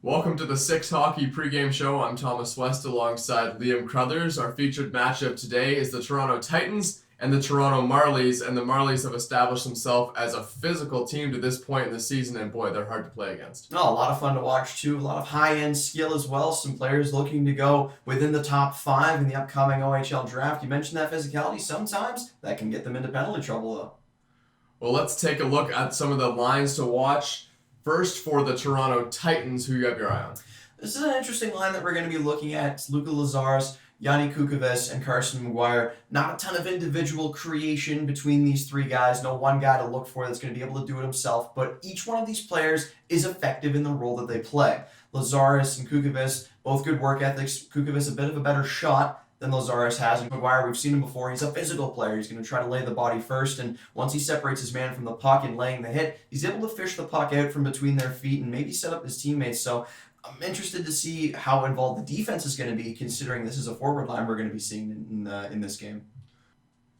Welcome to the Six Hockey pregame show. I'm Thomas West alongside Liam Crothers. Our featured matchup today is the Toronto Titans and the Toronto Marlies, and the Marlies have established themselves as a physical team to this point in the season, and boy, they're hard to play against. No, a lot of fun to watch too, a lot of high-end skill as well, some players looking to go within the top 5 in the upcoming OHL draft. You mentioned that physicality, sometimes that can get them into penalty trouble though. Well, let's take a look at some of the lines to watch. First, for the Toronto Titans, who you have your eye on? This is an interesting line that we're going to be looking at. It's Luka Lazarus, Yanni KOWATCH, and Carson McGuire. Not a ton of individual creation between these three guys. No one guy to look for that's going to be able to do it himself, but each one of these players is effective in the role that they play. Lazarus and KOWATCH, both good work ethics. KOWATCH a bit of a better shot than Lazarus has. And McGuire, we've seen him before. He's a physical player. He's going to try to lay the body first, and once he separates his man from the puck and laying the hit, he's able to fish the puck out from between their feet and maybe set up his teammates. So I'm interested to see how involved the defense is going to be, considering this is a forward line we're going to be seeing in this game.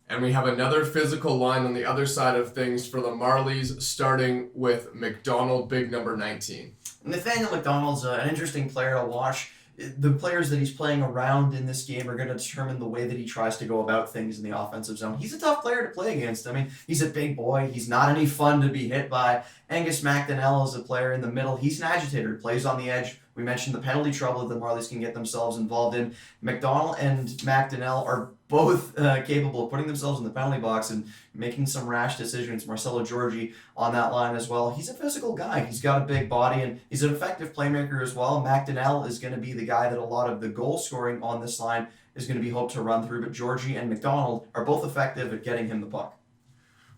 And we have another physical line on the other side of things for the Marlies, starting with MacDonald, big number 19. Nathaniel MacDonald's an interesting player to watch. The players that he's playing around in this game are going to determine the way that he tries to go about things in the offensive zone. He's a tough player to play against. I mean, he's a big boy. He's not any fun to be hit by. Angus MACDONELL is a player in the middle. He's an agitator, plays on the edge. We mentioned the penalty trouble that the Marlies can get themselves involved in. MacDonald and MACDONELL are both capable of putting themselves in the penalty box and making some rash decisions. Marcelo Giorgi on that line as well. He's a physical guy. He's got a big body, and he's an effective playmaker as well. MACDONELL is going to be the guy that a lot of the goal scoring on this line is going to be hoped to run through, but Giorgi and MacDonald are both effective at getting him the puck.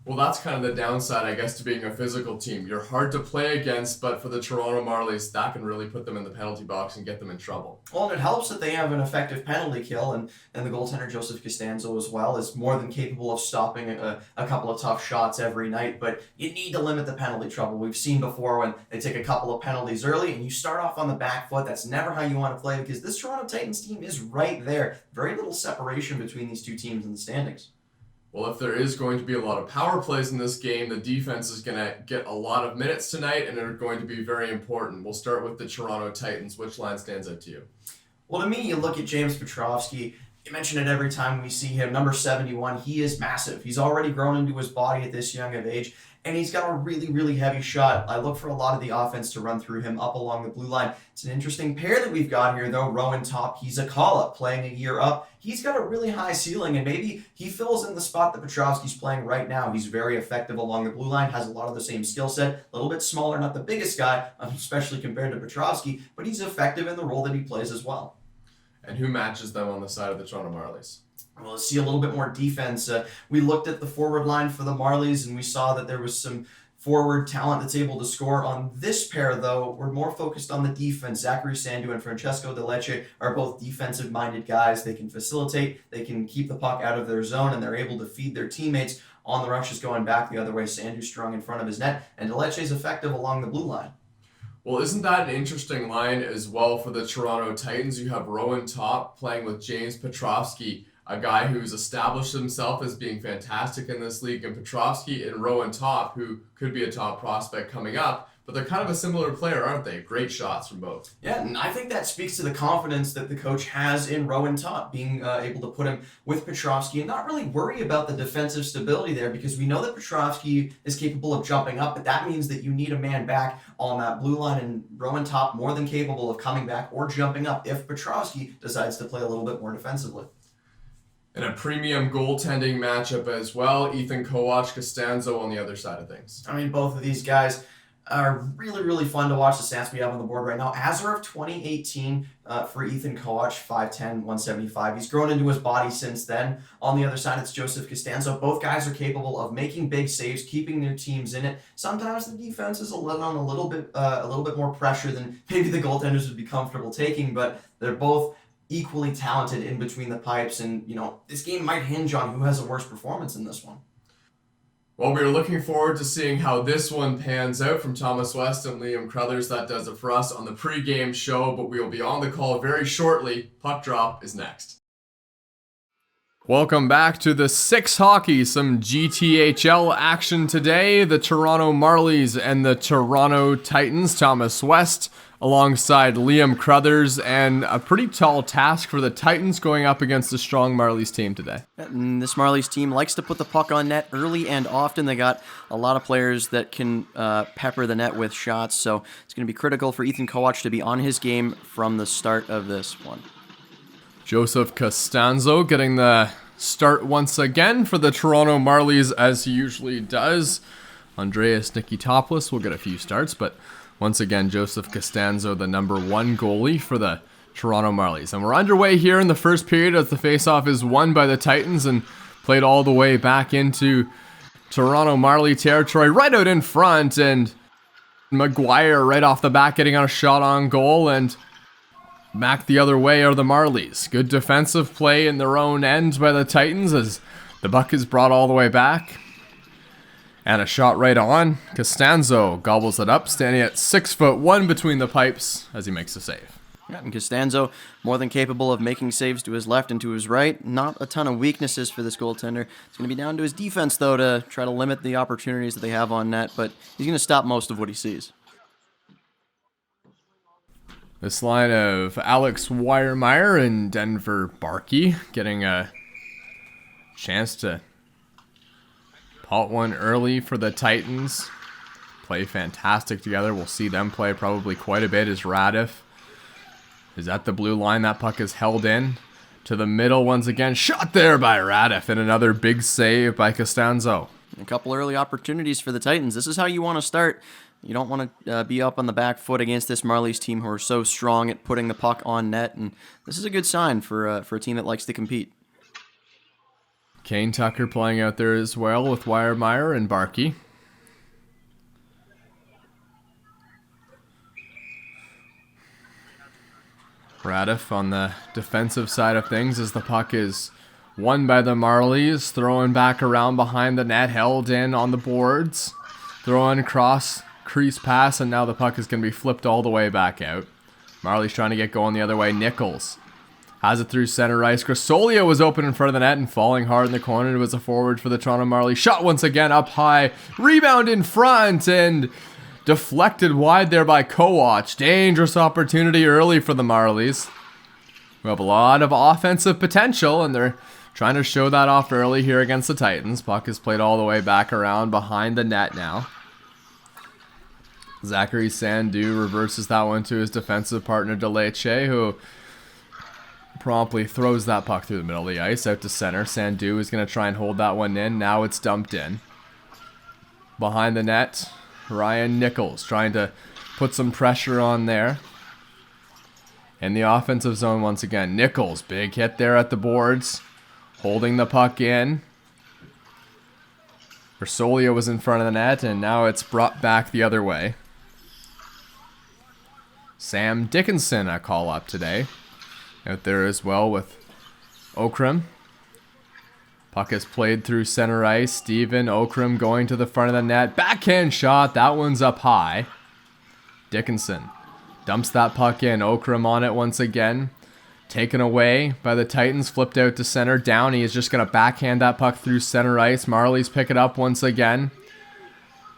Well, that's kind of the downside, I guess, to being a physical team. You're hard to play against, but for the Toronto Marlies, that can really put them in the penalty box and get them in trouble. Well, and it helps that they have an effective penalty kill, and the goaltender, Joseph COSTANZO, as well, is more than capable of stopping a couple of tough shots every night, but you need to limit the penalty trouble. We've seen before when they take a couple of penalties early, and you start off on the back foot. That's never how you want to play, because this Toronto Titans team is right there. Very little separation between these two teams in the standings. Well, if there is going to be a lot of power plays in this game, the defense is going to get a lot of minutes tonight, and they're going to be very important. We'll start with the Toronto Titans. Which line stands out to you? Well, to me, you look at James Petrovsky. You mention it every time we see him. Number 71, he is massive. He's already grown into his body at this young of age, and he's got a really, really heavy shot. I look for a lot of the offense to run through him up along the blue line. It's an interesting pair that we've got here, though. Rowan Top, he's a call-up, playing a year up. He's got a really high ceiling, and maybe he fills in the spot that Petrovsky's playing right now. He's very effective along the blue line, has a lot of the same skill set, a little bit smaller, not the biggest guy, especially compared to Petrovsky, but he's effective in the role that he plays as well. And who matches them on the side of the Toronto Marlies? Well, let's see a little bit more defense. We looked at the forward line for the Marlies, and we saw that there was some forward talent that's able to score. On this pair, though, we're more focused on the defense. Zachary SANDU and Francesco De Lecce are both defensive-minded guys. They can facilitate, they can keep the puck out of their zone, and they're able to feed their teammates on the rushes going back the other way. SANDU strong in front of his net, and De Lecce is effective along the blue line. Well, isn't that an interesting line as well for the Toronto Titans? You have Rowan Top playing with James Petrovsky, a guy who's established himself as being fantastic in this league, and Petrovsky and Rowan Top, who could be a top prospect coming up, but they're kind of a similar player, aren't they? Great shots from both. Yeah, and I think that speaks to the confidence that the coach has in Rowan Top, being able to put him with Petrovsky and not really worry about the defensive stability there, because we know that Petrovsky is capable of jumping up, but that means that you need a man back on that blue line, and Rowan Top more than capable of coming back or jumping up if Petrovsky decides to play a little bit more defensively. And a premium goaltending matchup as well. Ethan KOWATCH, COSTANZO on the other side of things. I mean, both of these guys are really, really fun to watch. The stats we have on the board right now. As of 2018 for Ethan KOWATCH, 5'10", 175. He's grown into his body since then. On the other side, it's Joseph COSTANZO. Both guys are capable of making big saves, keeping their teams in it. Sometimes the defense is on a little bit more pressure than maybe the goaltenders would be comfortable taking, but they're both equally talented in between the pipes, and this game might hinge on who has a worse performance in this one. Well, we're looking forward to seeing how this one pans out. From Thomas West and Liam Crothers, that does it for us on the pregame show, but we'll be on the call very shortly. Puck Drop is next. Welcome back to the 6 Hockey, some GTHL action today. The Toronto Marlies and the Toronto Titans, Thomas West alongside Liam Crothers, and a pretty tall task for the Titans going up against the strong Marlies team today. And this Marlies team likes to put the puck on net early and often. They got a lot of players that can pepper the net with shots, so it's going to be critical for Ethan KOWATCH to be on his game from the start of this one. Joseph COSTANZO getting the start once again for the Toronto Marlies, as he usually does. Andreas Nikitopoulos will get a few starts, but once again, Joseph COSTANZO, the number 1 goalie for the Toronto Marlies. And we're underway here in the first period as the faceoff is won by the Titans and played all the way back into Toronto Marley territory, right out in front, and McGuire right off the bat getting on a shot on goal, and back the other way are the Marlies. Good defensive play in their own end by the Titans as the puck is brought all the way back. And a shot right on. COSTANZO gobbles it up, standing at 6'1" between the pipes as he makes a save. Yeah, and COSTANZO more than capable of making saves to his left and to his right. Not a ton of weaknesses for this goaltender. It's going to be down to his defense, though, to try to limit the opportunities that they have on net, but he's going to stop most of what he sees. This line of Alex WEIERMAIR and Denver Barkey getting a chance to pot one early for the Titans. Play fantastic together. We'll see them play probably quite a bit as Radif is at the blue line. That puck is held in to the middle once again. Shot there by Radif, and another big save by COSTANZO. A couple early opportunities for the Titans. This is how you want to start. You don't want to be up on the back foot against this Marlies team who are so strong at putting the puck on net, and this is a good sign for a team that likes to compete. Kane Tucker playing out there as well with WEIERMAIR and Barkey. Radif on the defensive side of things as the puck is won by the Marlies. Throwing back around behind the net, held in on the boards. Throwing across, crease pass, and now the puck is going to be flipped all the way back out. Marlies trying to get going the other way. Nichols has it through center ice. Grisolio was open in front of the net and falling hard in the corner. It was a forward for the Toronto Marlies. Shot once again up high. Rebound in front and deflected wide there by KOWATCH. Dangerous opportunity early for the Marlies. We have a lot of offensive potential, and they're trying to show that off early here against the Titans. Puck is played all the way back around behind the net now. Zachary SANDU reverses that one to his defensive partner DeLeche, who promptly throws that puck through the middle of the ice out to center. SANDU is going to try and hold that one in. Now it's dumped in. Behind the net, Ryan Nichols trying to put some pressure on there. In the offensive zone once again. Nichols, big hit there at the boards. Holding the puck in. Grisolio was in front of the net, and now it's brought back the other way. Sam Dickinson a call up today. Out there as well with Okram. Puck is played through center ice. Steven Okram going to the front of the net. Backhand shot. That one's up high. Dickinson dumps that puck in. Okram on it once again. Taken away by the Titans. Flipped out to center. Downey is just going to backhand that puck through center ice. Marlies pick it up once again.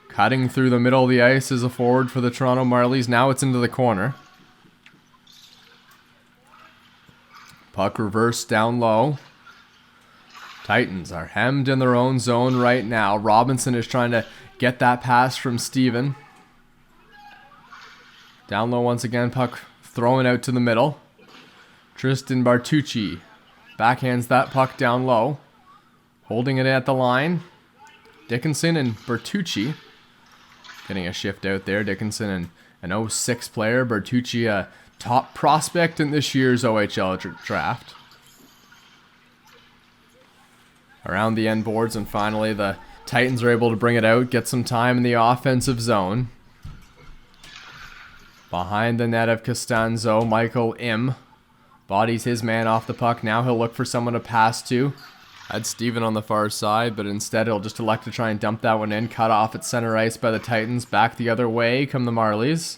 Cutting through the middle of the ice is a forward for the Toronto Marlies. Now it's into the corner. Puck reversed down low. Titans are hemmed in their own zone right now. Robinson is trying to get that pass from Steven. Down low once again. Puck thrown out to the middle. Tristan Bartucci backhands that puck down low. Holding it at the line. Dickinson and Bertucci getting a shift out there. Dickinson, an 06 player. Bertucci, a top prospect in this year's OHL draft. Around the end boards, and finally the Titans are able to bring it out, get some time in the offensive zone. Behind the net of COSTANZO, Michael Im bodies his man off the puck. Now he'll look for someone to pass to. Had Steven on the far side, but instead he'll just elect to try and dump that one in. Cut off at center ice by the Titans. Back the other way come the Marlies.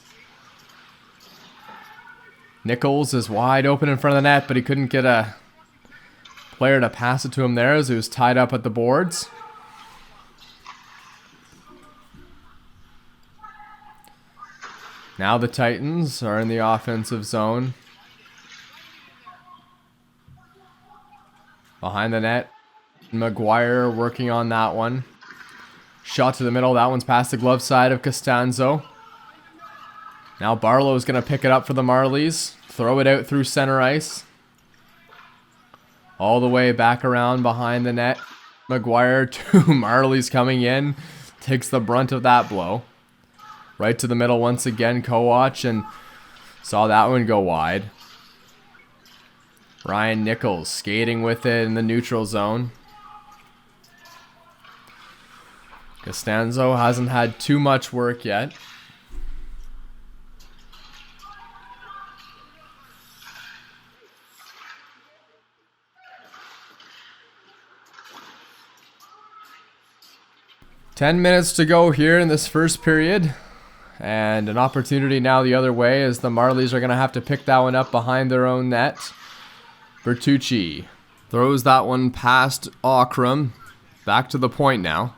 Nichols is wide open in front of the net, but he couldn't get a player to pass it to him there as he was tied up at the boards. Now the Titans are in the offensive zone. Behind the net, McGuire working on that one. Shot to the middle, that one's past the glove side of Costanzo. Now Barlow's going to pick it up for the Marlies. Throw it out through center ice. All the way back around behind the net. McGuire, 2 Marlies coming in. Takes the brunt of that blow. Right to the middle once again, KOWATCH, and saw that one go wide. Ryan Nichols skating with it in the neutral zone. Costanzo hasn't had too much work yet. Ten minutes to go here in this first period. And an opportunity now the other way as the Marlies are going to have to pick that one up behind their own net. Bertucci throws that one past Aukram. Back to the point now.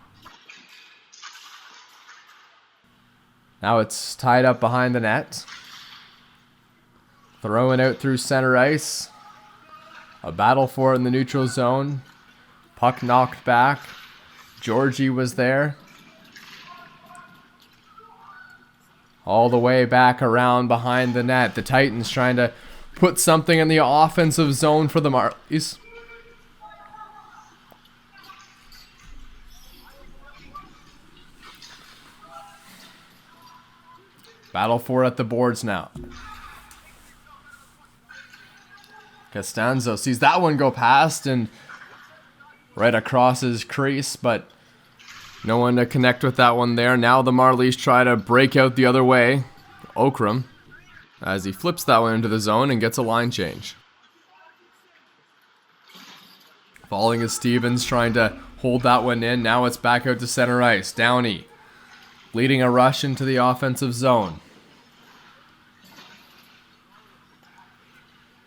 Now it's tied up behind the net. Throwing out through center ice. A battle for it in the neutral zone. Puck knocked back. Georgie was there. All the way back around behind the net. The Titans trying to put something in the offensive zone for the Marlies. Battle for it at the boards now. Costanzo sees that one go past and right across his crease, but no one to connect with that one there. Now the Marlies try to break out the other way. Okram, as he flips that one into the zone and gets a line change. Falling is Stevens trying to hold that one in. Now it's back out to center ice. Downey leading a rush into the offensive zone.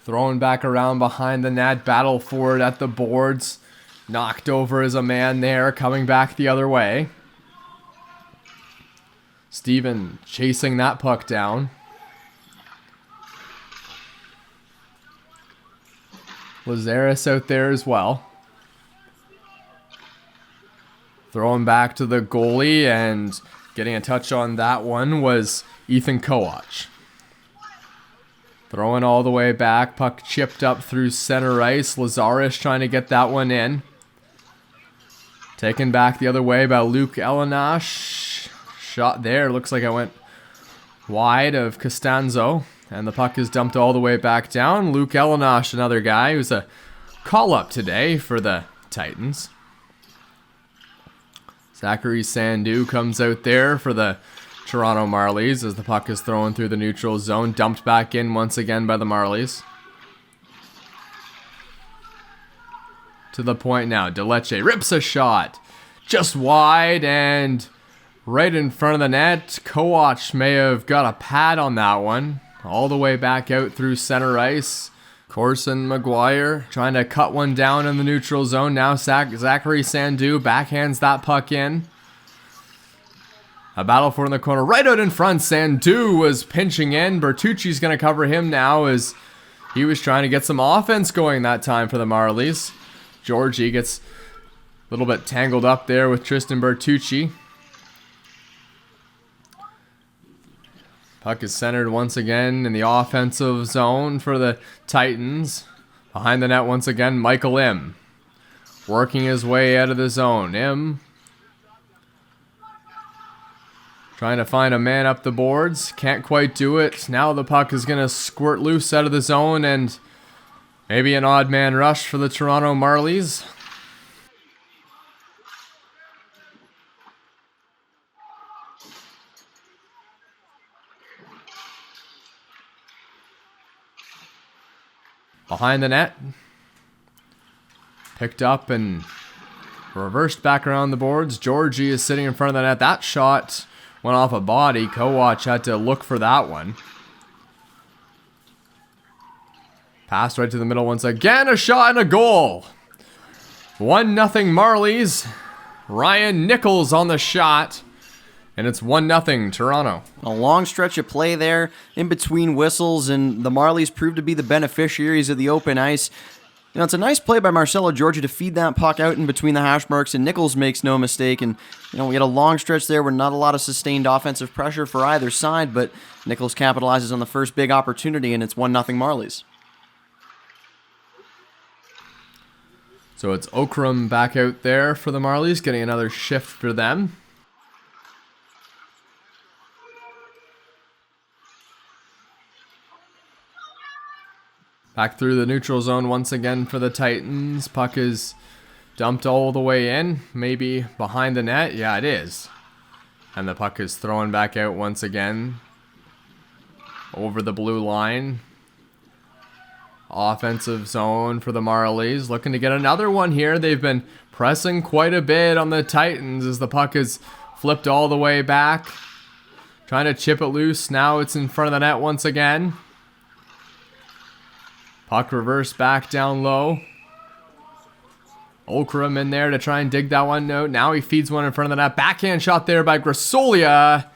Throwing back around behind the net. Battle for it at the boards. Knocked over as a man there, coming back the other way. Steven chasing that puck down. Lazaris out there as well. Throwing back to the goalie, and getting a touch on that one was Ethan KOWATCH. Throwing all the way back, puck chipped up through center ice. Lazaris trying to get that one in. Taken back the other way by Luke Elanash. Shot there. Looks like it went wide of Costanzo. And the puck is dumped all the way back down. Luke Elanash, another guy who's a call-up today for the Titans. Zachary SANDU comes out there for the Toronto Marlies as the puck is thrown through the neutral zone. Dumped back in once again by the Marlies. To the point now. DeLeche rips a shot. Just wide and right in front of the net. KOWATCH may have got a pad on that one. All the way back out through center ice. Corson McGuire trying to cut one down in the neutral zone. Now Zachary SANDU backhands that puck in. A battle for in the corner. Right out in front. SANDU was pinching in. Bertucci's going to cover him now as he was trying to get some offense going that time for the Marlies. Georgie gets a little bit tangled up there with Tristan Bertucci. Puck is centered once again in the offensive zone for the Titans. Behind the net once again, Michael M. Working his way out of the zone. M. Trying to find a man up the boards. Can't quite do it. Now the puck is going to squirt loose out of the zone and maybe an odd man rush for the Toronto Marlies. Behind the net. Picked up and reversed back around the boards. Georgie is sitting in front of the net. That shot went off a body. KOWATCH had to look for that one. Passed right to the middle once again. A shot and a goal. 1-0 Marlies. Ryan Nichols on the shot. And it's 1-0 Toronto. A long stretch of play there in between whistles, and the Marlies proved to be the beneficiaries of the open ice. You know, it's a nice play by Marcelo Georgi to feed that puck out in between the hash marks, and Nichols makes no mistake. And, you know, we had a long stretch there where not a lot of sustained offensive pressure for either side, but Nichols capitalizes on the first big opportunity, and it's 1-0 Marlies. So it's Okram back out there for the Marlies, getting another shift for them. Back through the neutral zone once again for the Titans. Puck is dumped all the way in. Maybe behind the net. Yeah, it is. And the puck is thrown back out once again. Over the blue line. Offensive zone for the Marlies. Looking to get another one here. They've been pressing quite a bit on the Titans as the puck is flipped all the way back. Trying to chip it loose. Now it's in front of the net once again. Puck reversed back down low. Okram in there to try and dig that one out. Now he feeds one in front of the net. Backhand shot there by Grasolia.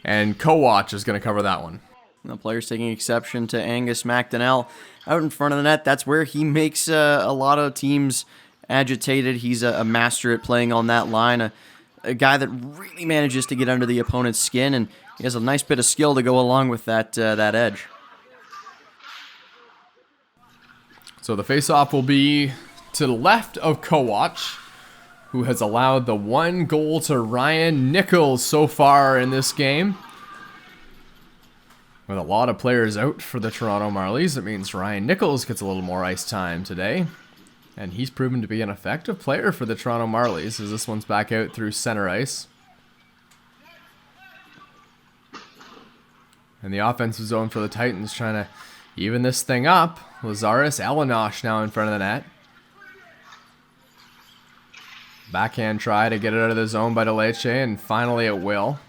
And KOWATCH is going to cover that one. The player's taking exception to Angus MACDONELL out in front of the net. That's where he makes a lot of teams agitated. He's a master at playing on that line. A guy that really manages to get under the opponent's skin, and he has a nice bit of skill to go along with that edge. So the faceoff will be to the left of KOWATCH, who has allowed the 1 goal to Ryan Nichols so far in this game. With a lot of players out for the Toronto Marlies, it means Ryan Nichols gets a little more ice time today. And he's proven to be an effective player for the Toronto Marlies, as this one's back out through center ice. And the offensive zone for the Titans trying to even this thing up. Lazarus Elenosh now in front of the net. Backhand try to get it out of the zone by Leche, and finally it will.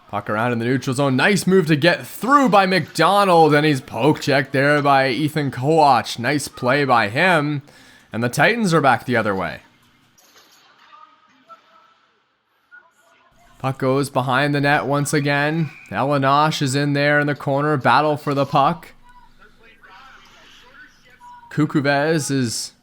Puck around in the neutral zone. Nice move to get through by MacDonald, and he's poke checked there by Ethan KOWATCH. Nice play by him. And the Titans are back the other way. Puck goes behind the net once again. Elenosh is in there in the corner. Battle for the puck. Kukuves is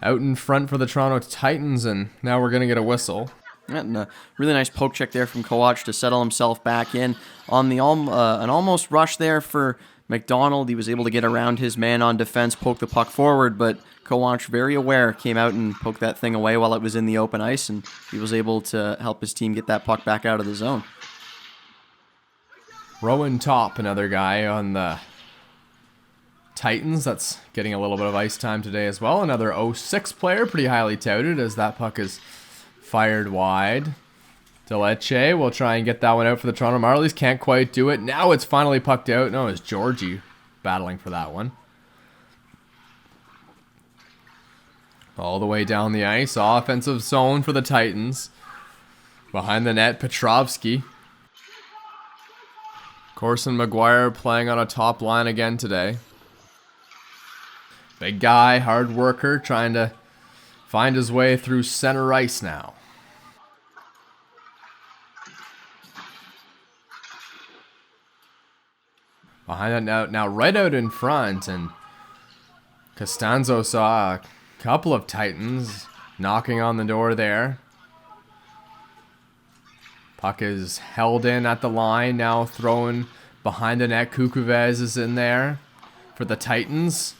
out in front for the Toronto Titans, and now we're going to get a whistle. And a really nice poke check there from KOWATCH to settle himself back in on the an almost rush there for MacDonald. He was able to get around his man on defense, poke the puck forward, but KOWATCH, very aware, came out and poked that thing away while it was in the open ice, and he was able to help his team get that puck back out of the zone. Rowan Top, another guy on the Titans that's getting a little bit of ice time today as well. Another 06 player, pretty highly touted as that puck is fired wide. Leche will try and get that one out for the Toronto Marlies. Can't quite do it. Now it's finally pucked out. No, it's Georgi battling for that one. All the way down the ice. Offensive zone for the Titans. Behind the net, Petrovsky. Corson McGuire playing on a top line again today. Big guy, hard worker, trying to find his way through center ice now. Behind that now right out in front, and Costanzo saw a couple of Titans knocking on the door there. Puck is held in at the line, now thrown behind the net. Kukuves is in there for the Titans.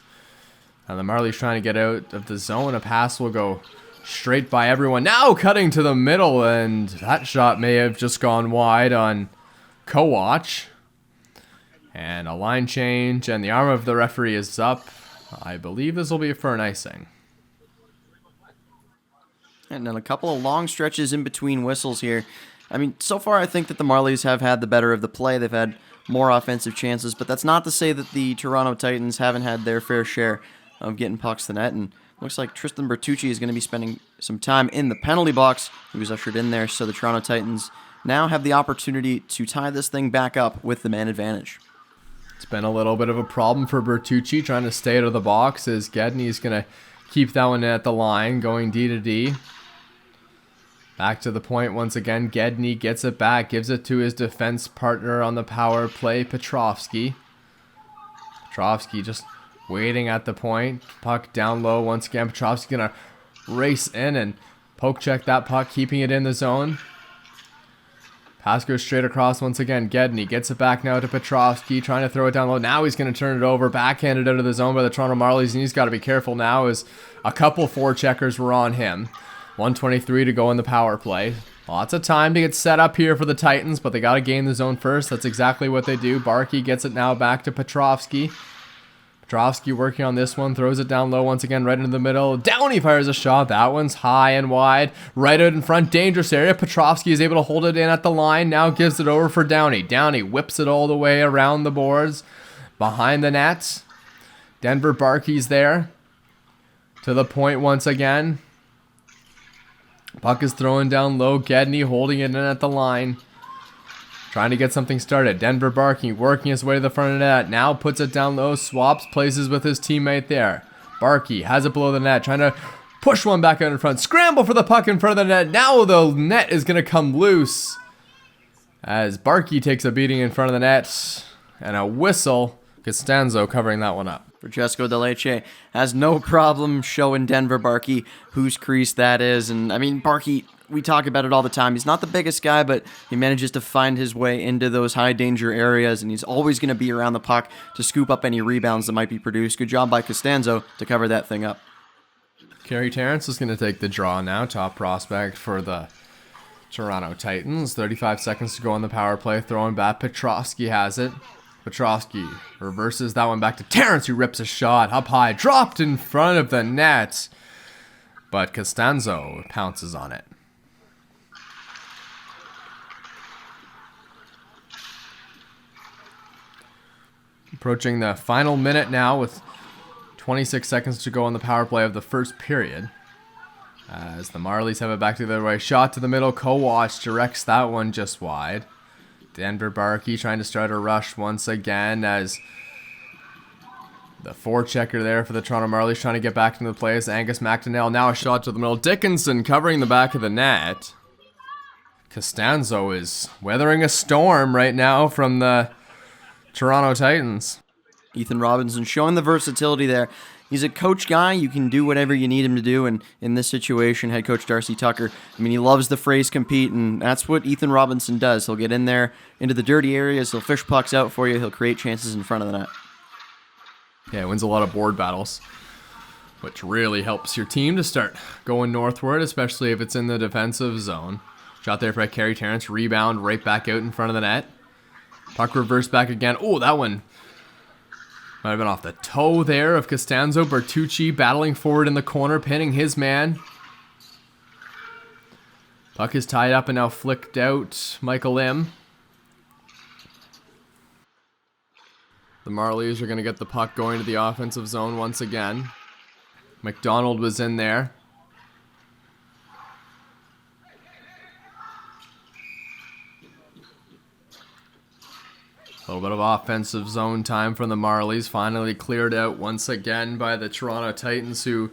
And the Marlies trying to get out of the zone. A pass will go straight by everyone. Now cutting to the middle, and that shot may have just gone wide on KOWATCH. And a line change, and the arm of the referee is up. I believe this will be for an icing. And then a couple of long stretches in between whistles here. I mean, so far I think that the Marlies have had the better of the play. They've had more offensive chances, but that's not to say that the Toronto Titans haven't had their fair share of getting pucks to net. And looks like Tristan Bertucci is going to be spending some time in the penalty box. He was ushered in there, so the Toronto Titans now have the opportunity to tie this thing back up with the man advantage. It's been a little bit of a problem for Bertucci trying to stay out of the box as Gedney's going to keep that one at the line, going D to D. Back to the point once again. Gedney gets it back, gives it to his defense partner on the power play, Petrovsky. Petrovsky just waiting at the point. Puck down low once again. Petrovsky going to race in and poke check that puck, keeping it in the zone. Pass goes straight across once again. Gedney gets it back now to Petrovsky, trying to throw it down low. Now he's going to turn it over, backhanded out of the zone by the Toronto Marlies, and he's got to be careful now as a couple forecheckers were on him. 1:23 to go in the power play. Lots of time to get set up here for the Titans, but they got to gain the zone first. That's exactly what they do. Barkey gets it now back to Petrovsky. Petrovsky working on this one, throws it down low once again, right into the middle. Downey fires a shot. That one's high and wide. Right out in front, dangerous area. Petrovsky is able to hold it in at the line. Now gives it over for Downey. Downey whips it all the way around the boards. Behind the net. Denver Barkey's there. To the point once again. Puck is thrown down low. Gedney holding it in at the line. Trying to get something started. Denver Barkey working his way to the front of the net. Now puts it down low. Swaps places with his teammate there. Barkey has it below the net. Trying to push one back out in front. Scramble for the puck in front of the net. Now the net is going to come loose. As Barkey takes a beating in front of the net. And a whistle. Costanzo covering that one up. Francesco Deleche has no problem showing Denver Barkey whose crease that is. And I mean, Barkey, we talk about it all the time. He's not the biggest guy, but he manages to find his way into those high danger areas, and he's always going to be around the puck to scoop up any rebounds that might be produced. Good job by Costanzo to cover that thing up. Kerry Terrence is going to take the draw now. Top prospect for the Toronto Titans. 35 seconds to go on the power play. Throwing back. Petrovsky has it. Petrovsky reverses that one back to Terrence, who rips a shot up high, dropped in front of the net. But Costanzo pounces on it. Approaching the final minute now with 26 seconds to go on the power play of the first period. As the Marlies have it back to the other way. Shot to the middle. KOWATCH directs that one just wide. Denver Barkey trying to start a rush once again as the forechecker there for the Toronto Marlies trying to get back into the play is Angus MACDONELL. Now a shot to the middle. Dickinson covering the back of the net. Costanzo is weathering a storm right now from the Toronto Titans. Ethan Robinson showing the versatility there. He's a coach guy. You can do whatever you need him to do. And in this situation, head coach Darcy Tucker, I mean, he loves the phrase compete, and that's what Ethan Robinson does. He'll get in there into the dirty areas. He'll fish pucks out for you. He'll create chances in front of the net. Yeah, wins a lot of board battles, which really helps your team to start going northward, especially if it's in the defensive zone. Shot there by Kerry Terrence. Rebound right back out in front of the net. Puck reverse back again. Oh, that one might have been off the toe there of Costanzo. Bertucci battling forward in the corner, pinning his man. Puck is tied up and now flicked out. Michael Lim. The Marlies are going to get the puck going to the offensive zone once again. MacDonald was in there. A little bit of offensive zone time from the Marlies. Finally cleared out once again by the Toronto Titans, who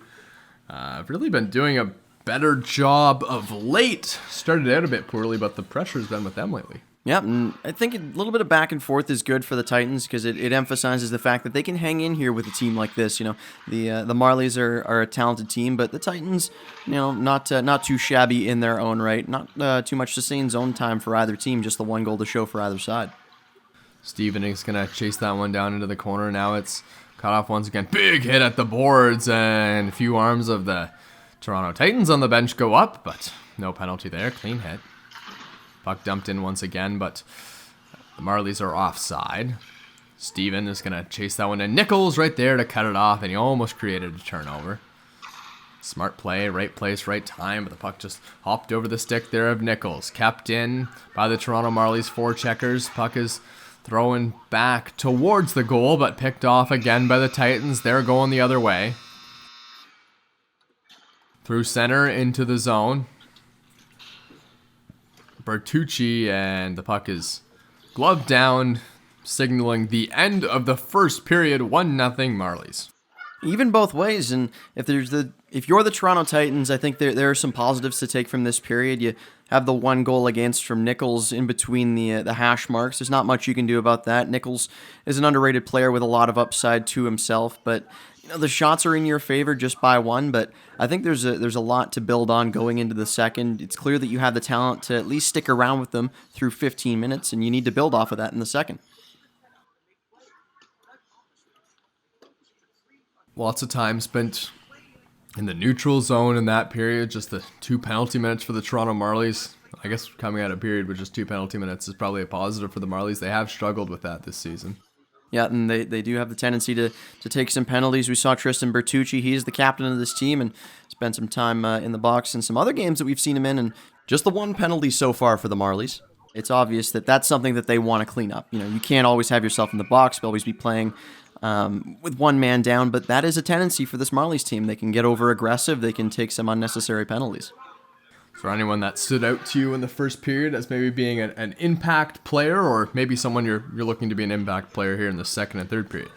have really been doing a better job of late. Started out a bit poorly, but the pressure's been with them lately. Yep, and I think a little bit of back and forth is good for the Titans because it emphasizes the fact that they can hang in here with a team like this. You know, the Marlies are a talented team, but the Titans, you know, not too shabby in their own right. Not too much sustained zone time for either team, just the one goal to show for either side. Steven is going to chase that one down into the corner. Now it's cut off once again. Big hit at the boards, and a few arms of the Toronto Titans on the bench go up, but no penalty there. Clean hit. Puck dumped in once again, but the Marlies are offside. Steven is going to chase that one, and Nichols right there to cut it off, and he almost created a turnover. Smart play, right place, right time, but the puck just hopped over the stick there of Nichols. Kept in by the Toronto Marlies forecheckers. Puck is thrown back towards the goal, but picked off again by the Titans. They're going the other way. Through center into the zone. Bertucci, and the puck is gloved down, signaling the end of the first period, 1-0 Marlies. Even both ways, and if you're the Toronto Titans, I think there are some positives to take from this period. You have the 1 goal against from Nichols in between the hash marks. There's not much you can do about that. Nichols is an underrated player with a lot of upside to himself, but the shots are in your favor just by 1. But I think there's a lot to build on going into the second. It's clear that you have the talent to at least stick around with them through 15 minutes, and you need to build off of that in the second. Lots of time spent in the neutral zone in that period. Just the 2 penalty minutes for the Toronto Marlies. I guess coming out of a period with just 2 penalty minutes is probably a positive for the Marlies. They have struggled with that this season. Yeah, and they do have the tendency to take some penalties. We saw Tristan Bertucci. He's the captain of this team and spent some time in the box in some other games that we've seen him in. And just the 1 penalty so far for the Marlies. It's obvious that that's something that they want to clean up. You can't always have yourself in the box. You'll always be playing with 1 man down, but that is a tendency for this Marlies team. They can get over aggressive. They can take some unnecessary penalties. For anyone that stood out to you in the first period as maybe being an impact player, or maybe someone you're looking to be an impact player here in the second and third period?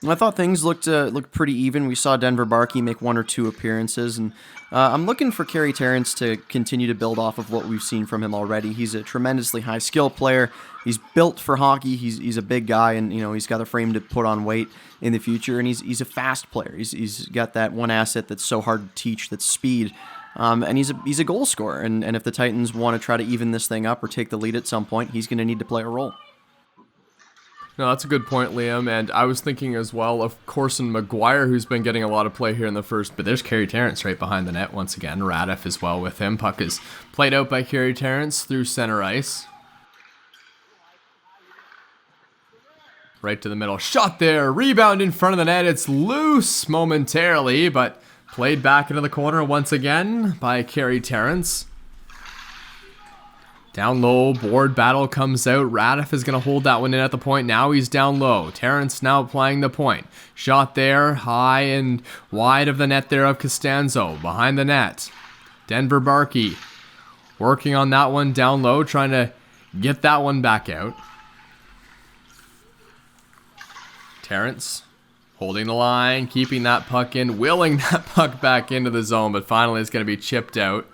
I thought things looked pretty even. We saw Denver Barkey make 1 or 2 appearances, and I'm looking for Kerry Terrence to continue to build off of what we've seen from him already. He's a tremendously high skill player. He's built for hockey. He's a big guy, and he's got a frame to put on weight in the future. And he's a fast player. He's got that one asset that's so hard to teach, that's speed. And he's a goal scorer. And if the Titans want to try to even this thing up or take the lead at some point, he's going to need to play a role. No, that's a good point, Liam. And I was thinking as well of Corson McGuire, who's been getting a lot of play here in the first. But there's Kerry Terrence right behind the net once again. Radif as well with him. Puck is played out by Kerry Terrence through center ice. Right to the middle. Shot there. Rebound in front of the net. It's loose momentarily, but played back into the corner once again by Kerry Terrence. Down low, board battle comes out. Radif is going to hold that one in at the point. Now he's down low. Terrence now applying the point. Shot there, high and wide of the net there of Costanzo. Behind the net. Denver Barkey working on that one down low, trying to get that one back out. Terrence holding the line, keeping that puck in, willing that puck back into the zone, but finally it's going to be chipped out.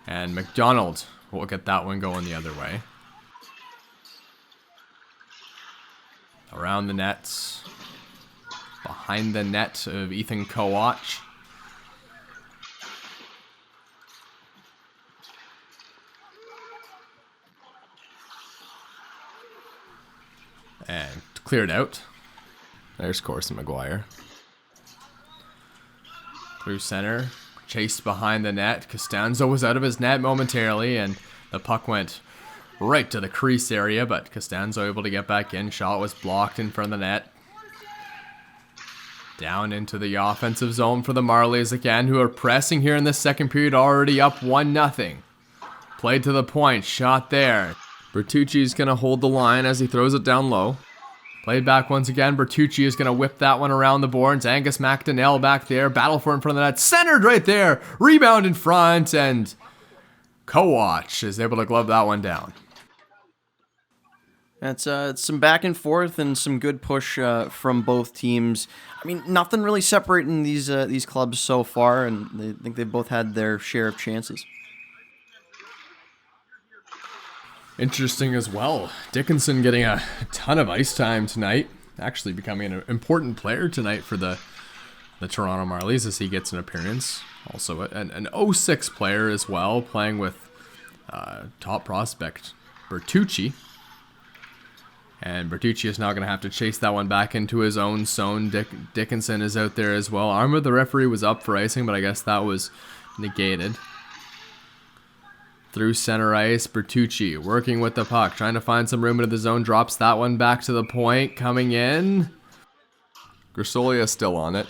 And MacDonald will get that one going the other way. Around the nets. Behind the net of Ethan KOWATCH. And cleared out. There's Corson McGuire. Through center. Chased behind the net. Costanzo was out of his net momentarily, and the puck went right to the crease area, but Costanzo able to get back in. Shot was blocked in front of the net. Down into the offensive zone for the Marlies again, who are pressing here in the second period, already up 1-0. Played to the point. Shot there. Bertucci's going to hold the line as he throws it down low. Played back once again. Bertucci is going to whip that one around the boards. Angus MACDONELL back there. Battle for it in front of the net. Centered right there. Rebound in front. And KOWATCH is able to glove that one down. It's some back and forth and some good push from both teams. I mean, nothing really separating these clubs so far, and I think they've both had their share of chances. Interesting as well. Dickinson getting a ton of ice time tonight. Actually becoming an important player tonight for the Toronto Marlies as he gets an appearance. Also an 06 player as well, playing with top prospect Bertucci. And Bertucci is now going to have to chase that one back into his own zone. Dickinson is out there as well. Armor, the referee, was up for icing, but I guess that was negated. Through center ice, Bertucci working with the puck, trying to find some room into the zone, drops that one back to the point, coming in. Grisolia still on it.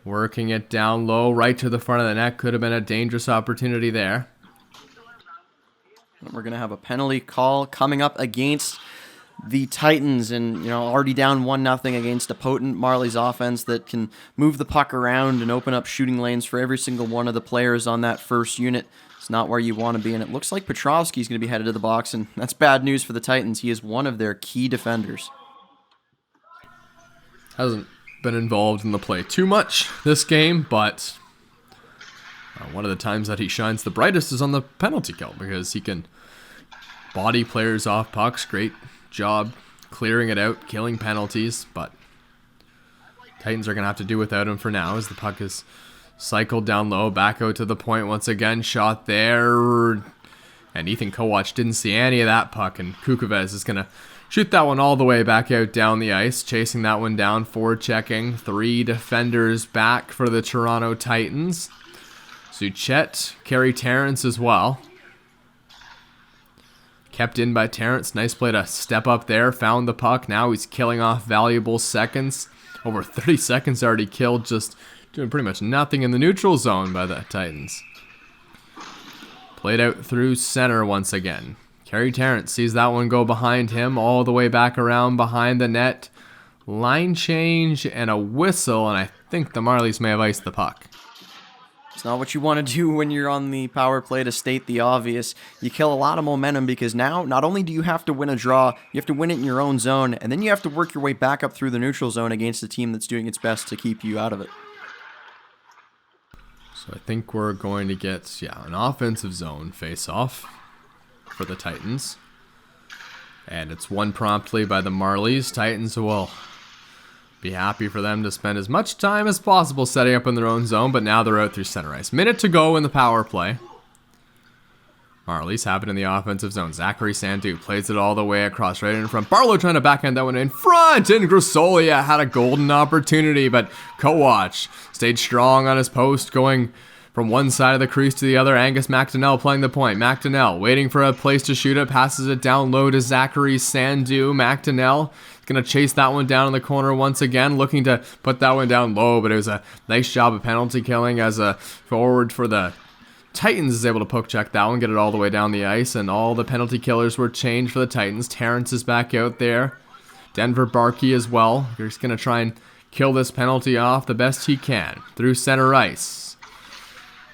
Working it down low, right to the front of the net. Could have been a dangerous opportunity there. We're going to have a penalty call coming up against the Titans, and already down 1-0 against a potent Marlies offense that can move the puck around and open up shooting lanes for every single one of the players on that first unit. It's not where you want to be, and it looks like Petrovsky's going to be headed to the box, and that's bad news for the Titans. He is one of their key defenders. Hasn't been involved in the play too much this game, but one of the times that he shines the brightest is on the penalty kill, because he can body players off pucks. Great job clearing it out, killing penalties, but Titans are going to have to do without him for now as the puck is cycled down low, back out to the point once again, shot there, and Ethan KOWATCH didn't see any of that puck, and Kukovec is going to shoot that one all the way back out down the ice, chasing that one down, forward-checking. 3 defenders back for the Toronto Titans. Suchet, Kerry Terrence as well. Kept in by Terrence. Nice play to step up there. Found the puck. Now he's killing off valuable seconds. Over 30 seconds already killed. Just doing pretty much nothing in the neutral zone by the Titans. Played out through center once again. Kerry Terrence sees that one go behind him. All the way back around behind the net. Line change and a whistle. And I think the Marlies may have iced the puck. It's not what you want to do when you're on the power play, to state the obvious. You kill a lot of momentum, because now not only do you have to win a draw, you have to win it in your own zone, and then you have to work your way back up through the neutral zone against a team that's doing its best to keep you out of it. So I think we're going to get, an offensive zone face-off for the Titans. And it's won promptly by the Marlies. Titans will be happy for them to spend as much time as possible setting up in their own zone, but now they're out through center ice. Minute to go in the power play. Marlies have it in the offensive zone. Zachary SANDU plays it all the way across, right in front. Barlow trying to backhand that one in front, and Grisolia had a golden opportunity, but KOWATCH stayed strong on his post, going from one side of the crease to the other. Angus MACDONELL playing the point. MacDonald waiting for a place to shoot it, passes it down low to Zachary SANDU. MacDonald going to chase that one down in the corner once again, looking to put that one down low, but it was a nice job of penalty killing as a forward for the Titans is able to poke check that one, get it all the way down the ice, and all the penalty killers were changed for the Titans. Terrence is back out there. Denver Barkey as well. They're just going to try and kill this penalty off the best he can through center ice.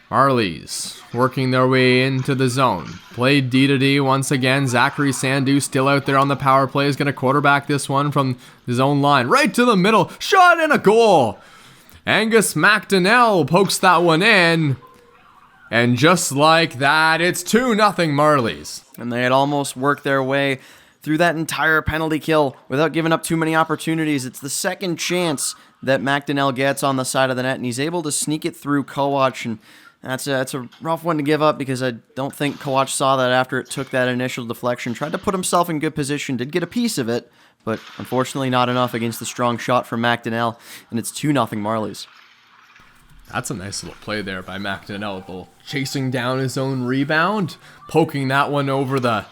Marlies working their way into the zone. Played D to D once again. Zachary SANDU still out there on the power play. Is going to quarterback this one from his own line. Right to the middle. Shot and a goal. Angus MACDONELL pokes that one in. And just like that, it's 2-0 Marlies. And they had almost worked their way through that entire penalty kill without giving up too many opportunities. It's the second chance that MACDONELL gets on the side of the net, and he's able to sneak it through KOWATCH, and that's a rough one to give up, because I don't think KOWATCH saw that after it took that initial deflection. Tried to put himself in good position, did get a piece of it, but unfortunately not enough against the strong shot from MACDONELL, and it's 2-0 Marlies. That's a nice little play there by MACDONELL, chasing down his own rebound, poking that one over the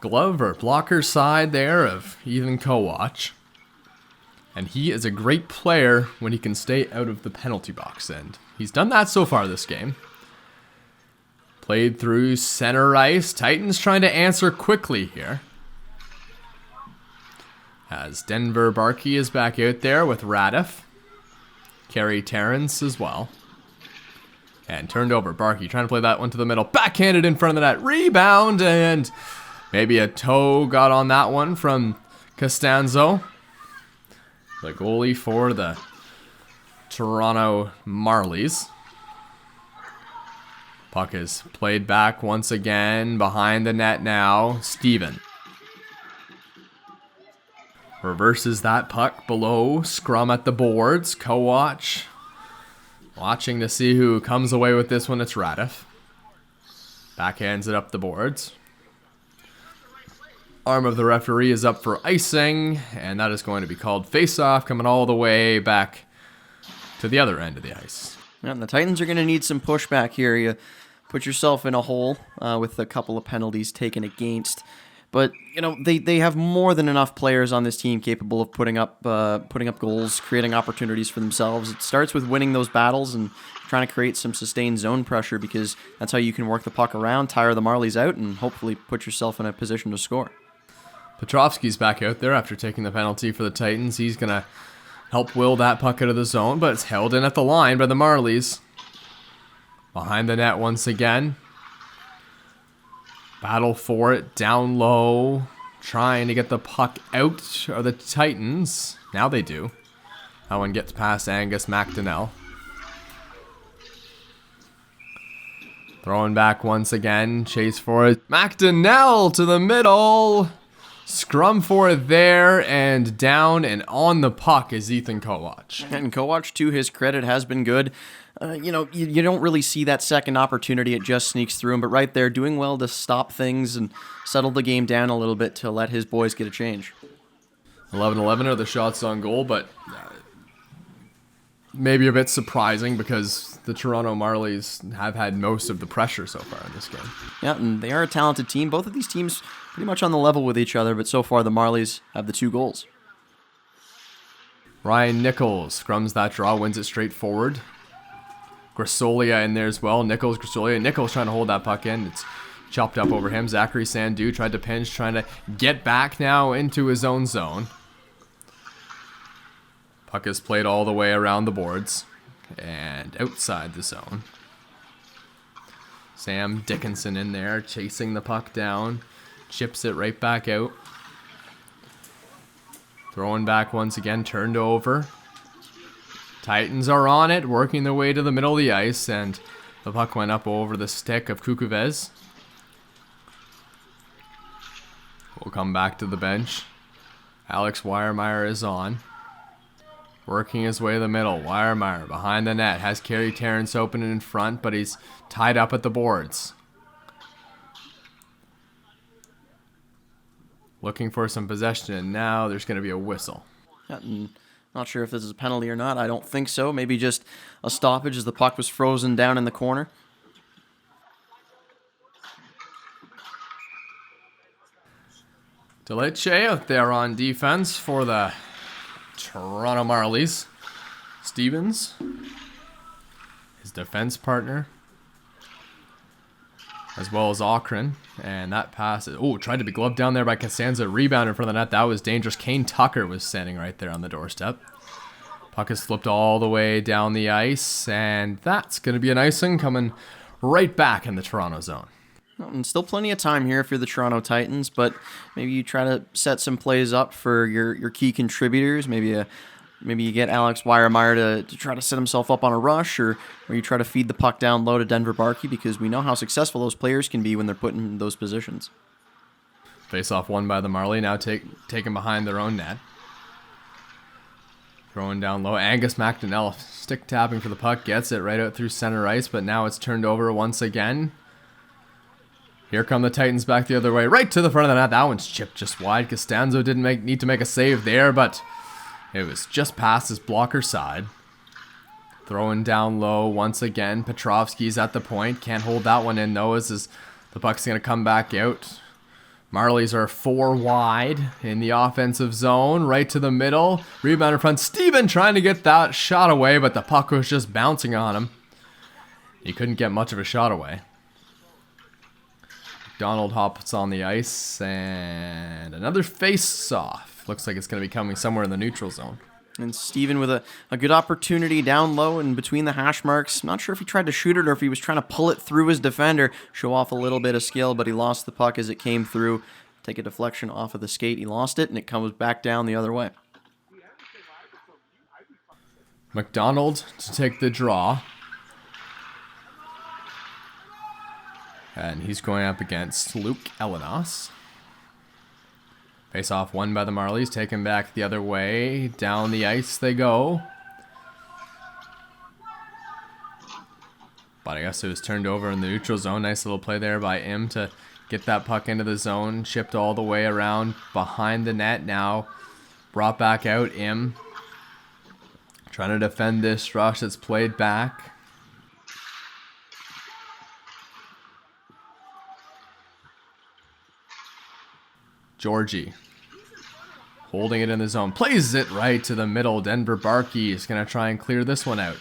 glove or blocker side there of Ethan KOWATCH. And he is a great player when he can stay out of the penalty box, and he's done that so far this game. Played through center ice. Titans trying to answer quickly here. As Denver Barkey is back out there with Radif. Kerry Terrence as well. And turned over. Barkey trying to play that one to the middle. Backhanded in front of the net. Rebound, and maybe a toe got on that one from COSTANZO, the goalie for the Toronto Marlies. Puck is played back once again behind the net now. Steven reverses that puck below. Scrum at the boards. KOWATCH watching to see who comes away with this one. It's Radif. Backhands it up the boards. Arm of the referee is up for icing, and that is going to be called face-off, coming all the way back to the other end of the ice. Yeah, and the Titans are going to need some pushback here. You put yourself in a hole with a couple of penalties taken against. But, they have more than enough players on this team capable of putting up goals, creating opportunities for themselves. It starts with winning those battles and trying to create some sustained zone pressure, because that's how you can work the puck around, tire the Marlies out, and hopefully put yourself in a position to score. Petrovsky's back out there after taking the penalty for the Titans. He's going to help will that puck out of the zone, but it's held in at the line by the Marlies. Behind the net once again. Battle for it, down low. Trying to get the puck out of the Titans. Now they do. That one gets past Angus MACDONELL. Throwing back once again. Chase for it. MACDONELL to the middle. Scrum for it there, and down and on the puck is Ethan KOWATCH. And KOWATCH, to his credit, has been good. You don't really see that second opportunity. It just sneaks through him, but right there, doing well to stop things and settle the game down a little bit to let his boys get a change. 11-11 are the shots on goal, but maybe a bit surprising because the Toronto Marlies have had most of the pressure so far in this game. Yeah, and they are a talented team. Both of these teams pretty much on the level with each other, but so far the Marlies have the 2 goals. Ryan Nichols scrums that draw, wins it straight forward. Grasolia in there as well. Nichols, Grasolia. Nichols trying to hold that puck in. It's chopped up over him. Zachary SANDU tried to pinch, trying to get back now into his own zone. Puck is played all the way around the boards and outside the zone. Sam Dickinson in there chasing the puck down. Chips it right back out. Throwing back once again, turned over. Titans are on it, working their way to the middle of the ice, and the puck went up over the stick of Kukuves. We'll come back to the bench. Alex WEIERMAIR is on. Working his way to the middle. WEIERMAIR behind the net. Has Kerry Terrence open in front, but he's tied up at the boards. Looking for some possession, and now there's going to be a whistle. Yeah, not sure if this is a penalty or not. I don't think so. Maybe just a stoppage as the puck was frozen down in the corner. Delice out there on defense for the Toronto Marlies. Stevens, his defense partner, as well as Auckrin. And that pass, tried to be gloved down there by COSTANZO. Rebound in front of the net. That was dangerous. Kane Tucker was standing right there on the doorstep. Puck is flipped all the way down the ice. And that's going to be an icing coming right back in the Toronto zone. And still plenty of time here if you're the Toronto Titans, but maybe you try to set some plays up for your key contributors. Maybe you get Alex WEIERMAIR to try to set himself up on a rush, or you try to feed the puck down low to Denver Barkey, because we know how successful those players can be when they're put in those positions. Face-off won by the Marley, now taken behind their own net. Throwing down low. Angus MACDONELL stick tapping for the puck, gets it right out through center ice, but now it's turned over once again. Here come the Titans back the other way, right to the front of the net. That one's chipped just wide. COSTANZO didn't need to make a save there, but it was just past his blocker side. Throwing down low once again. Petrovsky's at the point. Can't hold that one in though, as the puck's going to come back out. Marlies are 4 wide in the offensive zone. Right to the middle. Rebound in front. Steven trying to get that shot away, but the puck was just bouncing on him. He couldn't get much of a shot away. MacDonald hops on the ice, and another face-off. Looks like it's going to be coming somewhere in the neutral zone. And Steven with a good opportunity down low and between the hash marks. Not sure if he tried to shoot it or if he was trying to pull it through his defender, show off a little bit of skill, but he lost the puck as it came through. Take a deflection off of the skate. He lost it, and it comes back down the other way. MacDonald to take the draw. And he's going up against Luke Elenos. Face-off won by the Marlies, taken back the other way. Down the ice they go. But I guess it was turned over in the neutral zone. Nice little play there by Im to get that puck into the zone. Shipped all the way around behind the net. Now brought back out. Im trying to defend this rush that's played back. Georgie holding it in the zone, plays it right to the middle. Denver Barkey is going to try and clear this one out.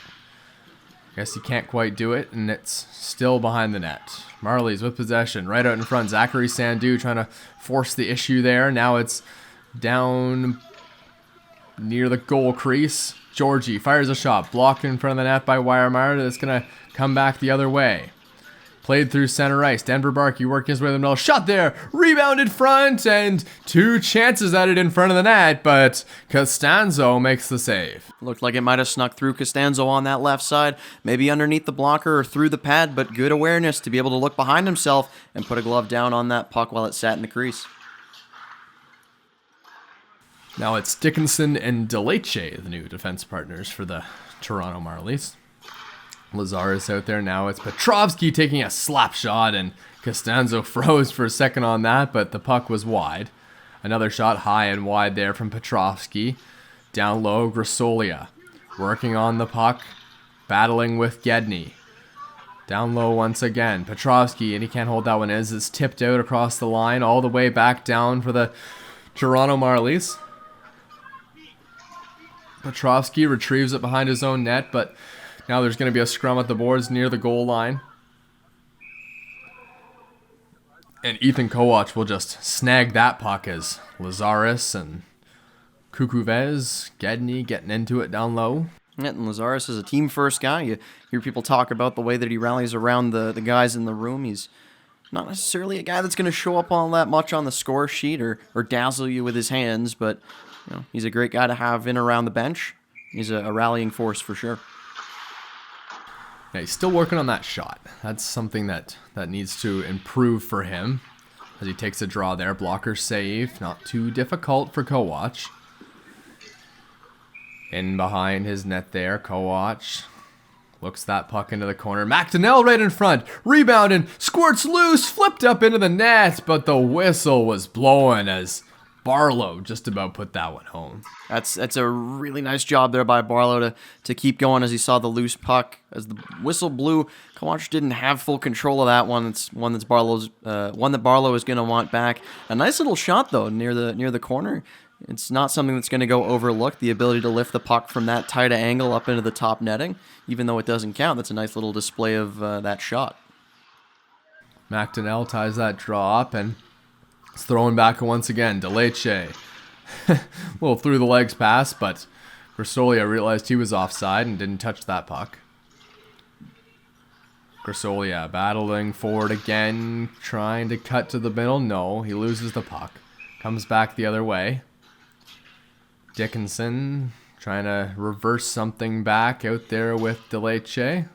Guess you can't quite do it, and it's still behind the net. Marlies with possession, right out in front. Zachary SANDU trying to force the issue there. Now it's down near the goal crease. Georgie fires a shot, blocked in front of the net by WEIERMAIR. That's going to come back the other way. Played through center ice. Denver Barkey working his way to the middle. Shot there. Rebound in front. And 2 chances at it in front of the net. But COSTANZO makes the save. Looked like it might have snuck through COSTANZO on that left side. Maybe underneath the blocker or through the pad. But good awareness to be able to look behind himself and put a glove down on that puck while it sat in the crease. Now it's Dickinson and DeLeche, the new defense partners for the Toronto Marlies. Lazarus out there now. It's Petrovsky taking a slap shot, and COSTANZO froze for a second on that, but the puck was wide. Another shot high and wide there from Petrovsky. Down low, Grasolia working on the puck, battling with Gedney. Down low once again, Petrovsky, and he can't hold that one in. It's tipped out across the line, all the way back down for the Toronto Marlies. Petrovsky retrieves it behind his own net, but now there's going to be a scrum at the boards near the goal line. And Ethan KOWATCH will just snag that puck as Lazarus and Kukuves, Gedney getting into it down low. Yeah, and Lazarus is a team-first guy. You hear people talk about the way that he rallies around the guys in the room. He's not necessarily a guy that's going to show up all that much on the score sheet or dazzle you with his hands, but you know, he's a great guy to have in around the bench. He's a rallying force for sure. Yeah, he's still working on that shot. That's something that needs to improve for him. As he takes a draw there. Blocker save. Not too difficult for KOWATCH. In behind his net there. KOWATCH looks that puck into the corner. MACDONELL right in front. Rebounding. Squirts loose. Flipped up into the net. But the whistle was blowing as Barlow just about put that one home. That's a really nice job there by Barlow to keep going as he saw the loose puck. As the whistle blew, KOWATCH didn't have full control of that one. It's one that Barlow is going to want back. A nice little shot though near the corner. It's not something that's going to go overlooked. The ability to lift the puck from that tight angle up into the top netting, even though it doesn't count. That's a nice little display of that shot. MACDONELL ties that draw up and it's throwing back once again. DeLeche. A little through the legs pass, but Grasolia realized he was offside and didn't touch that puck. Grasolia battling forward again, trying to cut to the middle. No, he loses the puck. Comes back the other way. Dickinson trying to reverse something back out there with DeLeche.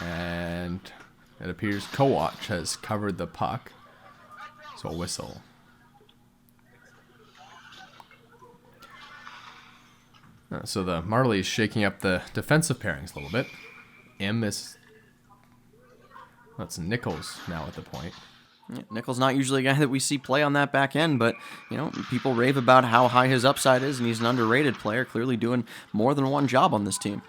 And it appears KOWATCH has covered the puck. So a whistle. So the Marlies shaking up the defensive pairings a little bit. That's NICHOLS now at the point. Yeah, NICHOLS not usually a guy that we see play on that back end, but you know, people rave about how high his upside is, and he's an underrated player, clearly doing more than one job on this team.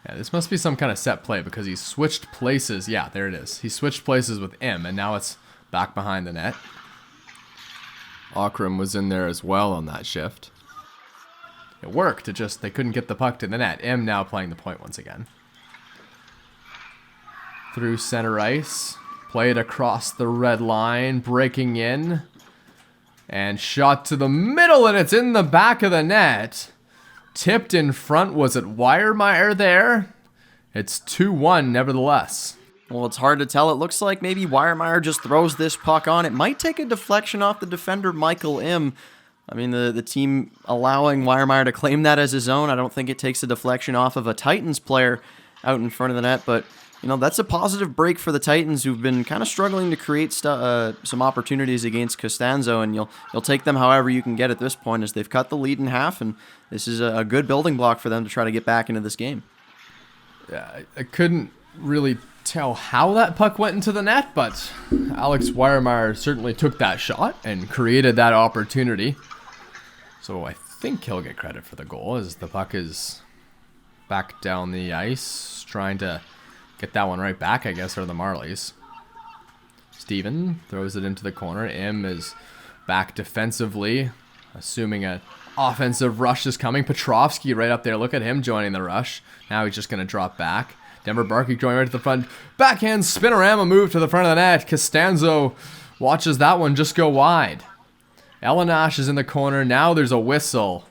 Yeah, this must be some kind of set play because he switched places. Yeah, there it is. He switched places with M, and now it's back behind the net. Akram was in there as well on that shift. It worked. They couldn't get the puck to the net. M now playing the point once again. Through center ice. Played across the red line. Breaking in. And shot to the middle, and it's in the back of the net. Tipped in front. Was it WEIERMAIR there? It's 2-1 nevertheless. Well, it's hard to tell. It looks like maybe WEIERMAIR just throws this puck on. It might take a deflection off the defender, Michael Im. I mean, the team allowing WEIERMAIR to claim that as his own. I don't think it takes a deflection off of a Titans player out in front of the net. But, you know, that's a positive break for the Titans, who've been kind of struggling to create some opportunities against COSTANZO. And you'll take them however you can get at this point, as they've cut the lead in half. And this is a good building block for them to try to get back into this game. Yeah, I couldn't really tell how that puck went into the net, but Alex WEIERMAIR certainly took that shot and created that opportunity. So I think he'll get credit for the goal, as the puck is back down the ice, trying to get that one right back, I guess, are the Marlies. Steven throws it into the corner. M is back defensively, assuming a offensive rush is coming. Petrovsky right up there. Look at him joining the rush. Now he's just going to drop back. Denver Barkey going right to the front. Backhand spinorama move to the front of the net. Costanzo watches that one just go wide. Elanash is in the corner. Now there's a whistle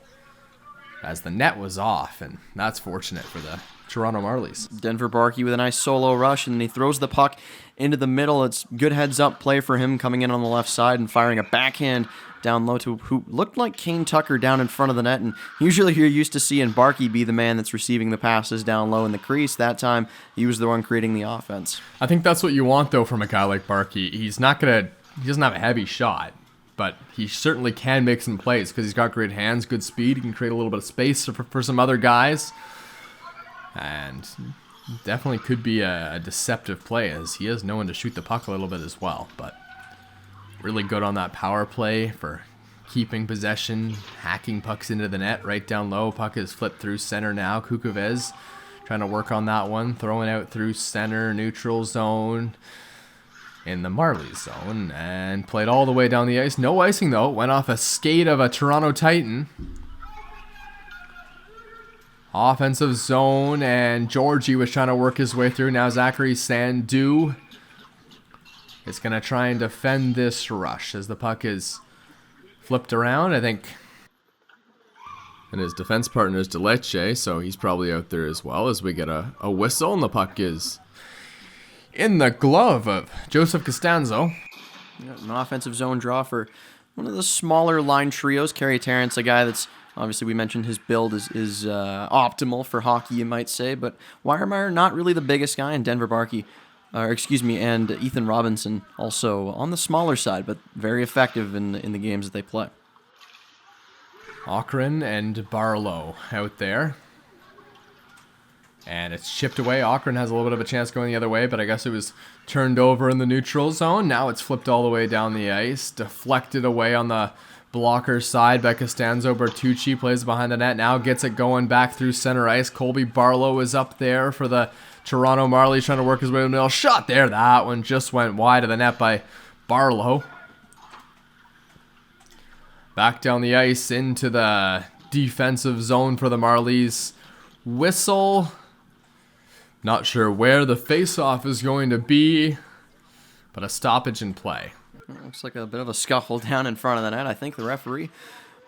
as the net was off, and that's fortunate for the Toronto Marlies. Denver Barkey with a nice solo rush, and he throws the puck into the middle. It's good heads-up play for him coming in on the left side and firing a backhand down low to who looked like Kane Tucker down in front of the net. And usually you're used to seeing Barkey be the man that's receiving the passes down low in the crease. That time, he was the one creating the offense. I think that's what you want, though, from a guy like Barkey. He doesn't have a heavy shot, but he certainly can make some plays because he's got great hands, good speed. He can create a little bit of space for some other guys. And definitely could be a deceptive play, as he has no one to shoot the puck a little bit as well. But really good on that power play for keeping possession, hacking pucks into the net right down low. Puck is flipped through center now. Kukovez trying to work on that one, throwing out through center, neutral zone in the Marlies zone, and played all the way down the ice. No icing though. Went off a skate of a Toronto Titan. Offensive zone, and Georgie was trying to work his way through. Now Zachary SANDU is going to try and defend this rush as the puck is flipped around, I think. And his defense partner is Deleche, so he's probably out there as well as we get a whistle, and the puck is in the glove of Joseph Costanzo. An offensive zone draw for one of the smaller line trios. Kerry Terrence, a guy that's obviously, we mentioned his build is optimal for hockey, you might say, but WEIERMAIR not really the biggest guy, and Denver Barkey, and Ethan Robinson also on the smaller side, but very effective in the games that they play. Ochran and Barlow out there. And it's chipped away. Ochran has a little bit of a chance going the other way, but I guess it was turned over in the neutral zone. Now it's flipped all the way down the ice, deflected away on the blocker side by Costanzo. Bertucci plays behind the net, now gets it going back through center ice. Colby Barlow is up there for the Toronto Marlies, trying to work his way to the middle. Shot there. That one just went wide of the net by Barlow. Back down the ice into the defensive zone for the Marlies. Whistle. Not sure where the face-off is going to be, but a stoppage in play. Looks like a bit of a scuffle down in front of the net. I think the referee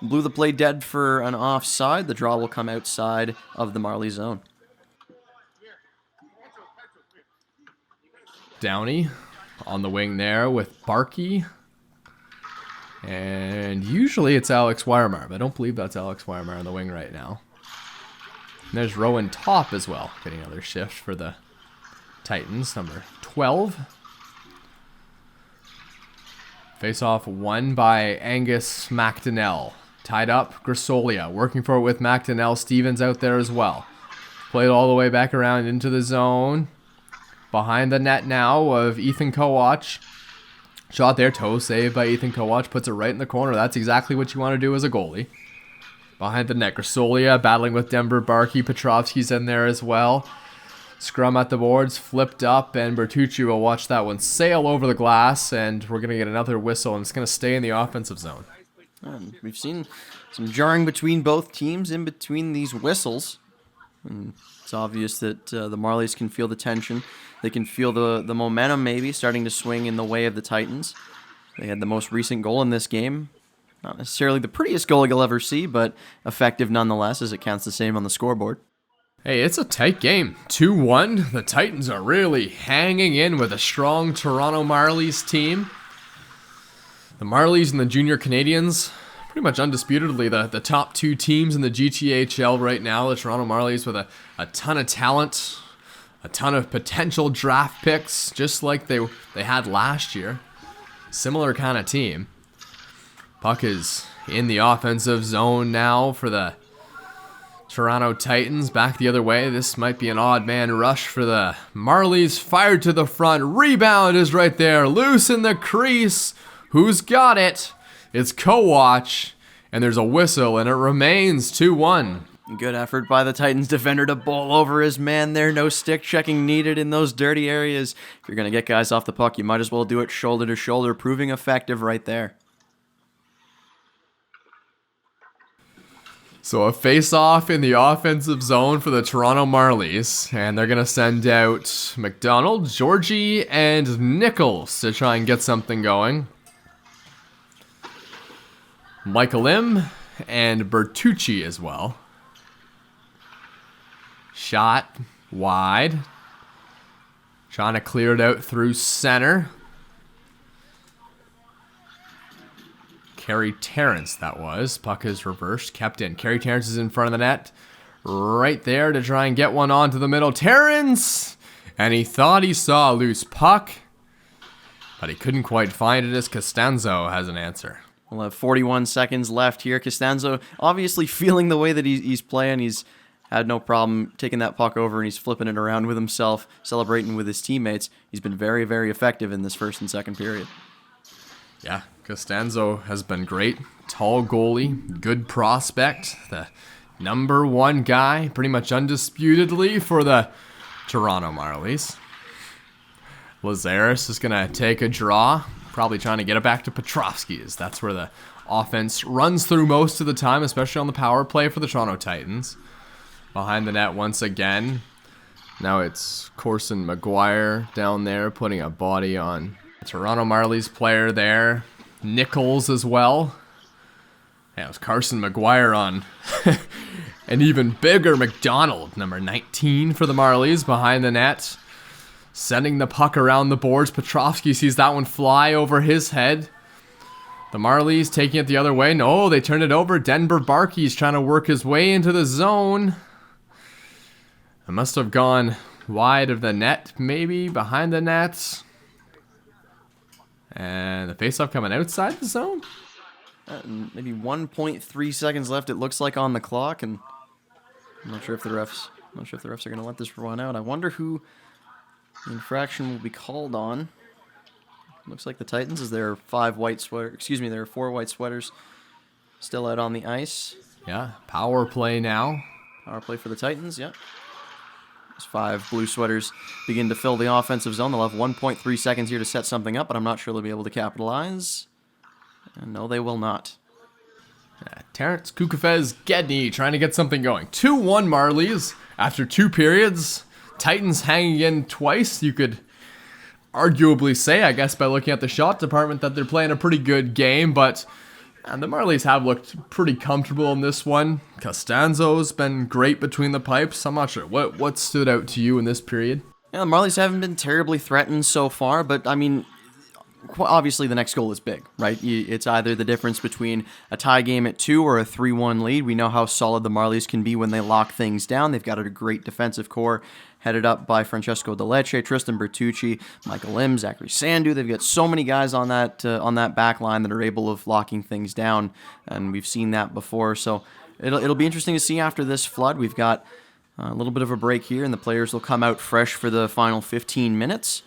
blew the play dead for an offside. The draw will come outside of the Marley zone. Downey on the wing there with Barkey. And usually it's Alex WEIERMAIR, but I don't believe that's Alex WEIERMAIR on the wing right now. And there's Rowan Top as well, getting another shift for the Titans, number 12. Face-off won by Angus MACDONELL. Tied up, Grisolia working for it with MACDONELL. Stevens out there as well. Played all the way back around into the zone. Behind the net now of Ethan KOWATCH. Shot there, toe save by Ethan KOWATCH. Puts it right in the corner. That's exactly what you want to do as a goalie. Behind the net, Grisolia battling with Denver Barkey. Petrovsky's in there as well. Scrum at the boards, flipped up, and Bertucci will watch that one sail over the glass, and we're going to get another whistle, and it's going to stay in the offensive zone. And we've seen some jarring between both teams in between these whistles. And it's obvious that the Marlies can feel the tension. They can feel the momentum maybe starting to swing in the way of the Titans. They had the most recent goal in this game. Not necessarily the prettiest goal you'll ever see, but effective nonetheless, as it counts the same on the scoreboard. Hey, it's a tight game. 2-1. The Titans are really hanging in with a strong Toronto Marlies team. The Marlies and the Junior Canadians, pretty much undisputedly the top two teams in the GTHL right now. The Toronto Marlies with a ton of talent, a ton of potential draft picks, just like they had last year. Similar kind of team. Puck is in the offensive zone now for the Toronto Titans. Back the other way. This might be an odd man rush for the Marlies. Fired to the front. Rebound is right there. Loose in the crease. Who's got it? It's KOWATCH. And there's a whistle, and it remains 2-1. Good effort by the Titans defender to bowl over his man there. No stick checking needed in those dirty areas. If you're going to get guys off the puck, you might as well do it shoulder to shoulder, proving effective right there. So a face-off in the offensive zone for the Toronto Marlies, and they're going to send out MacDonald, Georgie, and Nichols to try and get something going. Michael Lim and Bertucci as well. Shot wide. Trying to clear it out through center. Kerry Terrence, that was. Puck is reversed, kept in. Kerry Terrence is in front of the net. Right there to try and get one onto the middle. Terrence! And he thought he saw a loose puck, but he couldn't quite find it as Costanzo has an answer. We'll have 41 seconds left here. Costanzo obviously feeling the way that he's playing. He's had no problem taking that puck over, and he's flipping it around with himself, celebrating with his teammates. He's been very, very effective in this first and second period. Yeah, Costanzo has been great. Tall goalie, good prospect. The #1 guy, pretty much undisputedly for the Toronto Marlies. Lazarus is going to take a draw, probably trying to get it back to Petrovsky, as that's where the offense runs through most of the time, especially on the power play for the Toronto Titans. Behind the net once again. Now it's Corson McGuire down there putting a body on Toronto Marlies player there. Nichols as well. Yeah, it was Carson McGuire on an even bigger MacDonald, number 19 for the Marlies behind the net. Sending the puck around the boards. Petrovsky sees that one fly over his head. The Marlies taking it the other way. No, they turn it over. Denver Barkey's trying to work his way into the zone. It must have gone wide of the net, maybe behind the net. And the faceoff coming outside the zone. Maybe 1.3 seconds left. It looks like on the clock, and I'm not sure if the refs are going to let this run out. I wonder who the infraction will be called on. Looks like the Titans, as there are 4 white sweaters still out on the ice. Yeah, power play now. Power play for the Titans. Yep. As 5 blue sweaters begin to fill the offensive zone. They'll have 1.3 seconds here to set something up, but I'm not sure they'll be able to capitalize. And no, they will not. Terrence Kukafez Gedney trying to get something going. 2-1 Marlies after 2 periods. Titans hanging in twice. You could arguably say, I guess, by looking at the shot department, that they're playing a pretty good game, but the Marlies have looked pretty comfortable in this one. Costanzo's been great between the pipes. I'm not sure. What stood out to you in this period? Yeah, the Marlies haven't been terribly threatened so far, but I mean, obviously the next goal is big, right? It's either the difference between a tie game at 2 or a 3-1 lead. We know how solid the Marlies can be when they lock things down. They've got a great defensive core headed up by Francesco Delecce, Tristan Bertucci, Michael Lim, Zachary SANDU. They've got so many guys on that back line that are able of locking things down, and we've seen that before. So it'll be interesting to see after this flood. We've got a little bit of a break here, and the players will come out fresh for the final 15 minutes.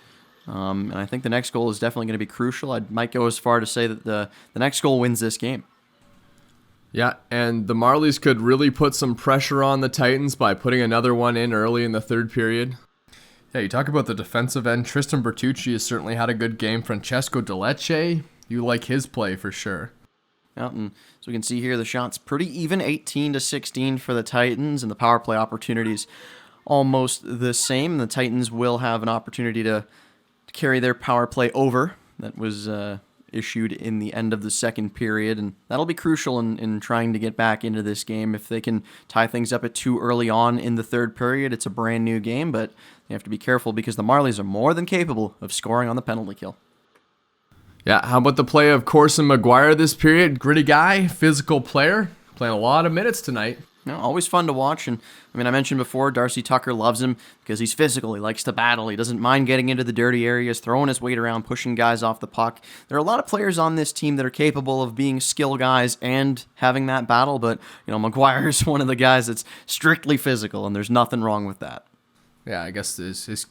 And I think the next goal is definitely going to be crucial. I might go as far to say that the next goal wins this game. Yeah, and the Marlies could really put some pressure on the Titans by putting another one in early in the third period. Yeah, you talk about the defensive end. Tristan Bertucci has certainly had a good game. Francesco Delecce, you like his play for sure. Yeah, and so we can see here the shots pretty even, 18-16 for the Titans, and the power play opportunities almost the same. The Titans will have an opportunity to carry their power play over. That was issued in the end of the second period, and that'll be crucial in trying to get back into this game. If they can tie things up at 2 early on in the third period, it's a brand new game, but they have to be careful because the Marlies are more than capable of scoring on the penalty kill. Yeah, how about the play of Corson McGuire this period? Gritty guy, physical player, playing a lot of minutes tonight. No, always fun to watch, and I mean, I mentioned before, Darcy Tucker loves him because he's physical, he likes to battle, he doesn't mind getting into the dirty areas, throwing his weight around, pushing guys off the puck. There are a lot of players on this team that are capable of being skill guys and having that battle, but, you know, McGuire is one of the guys that's strictly physical, and there's nothing wrong with that. Yeah, I guess his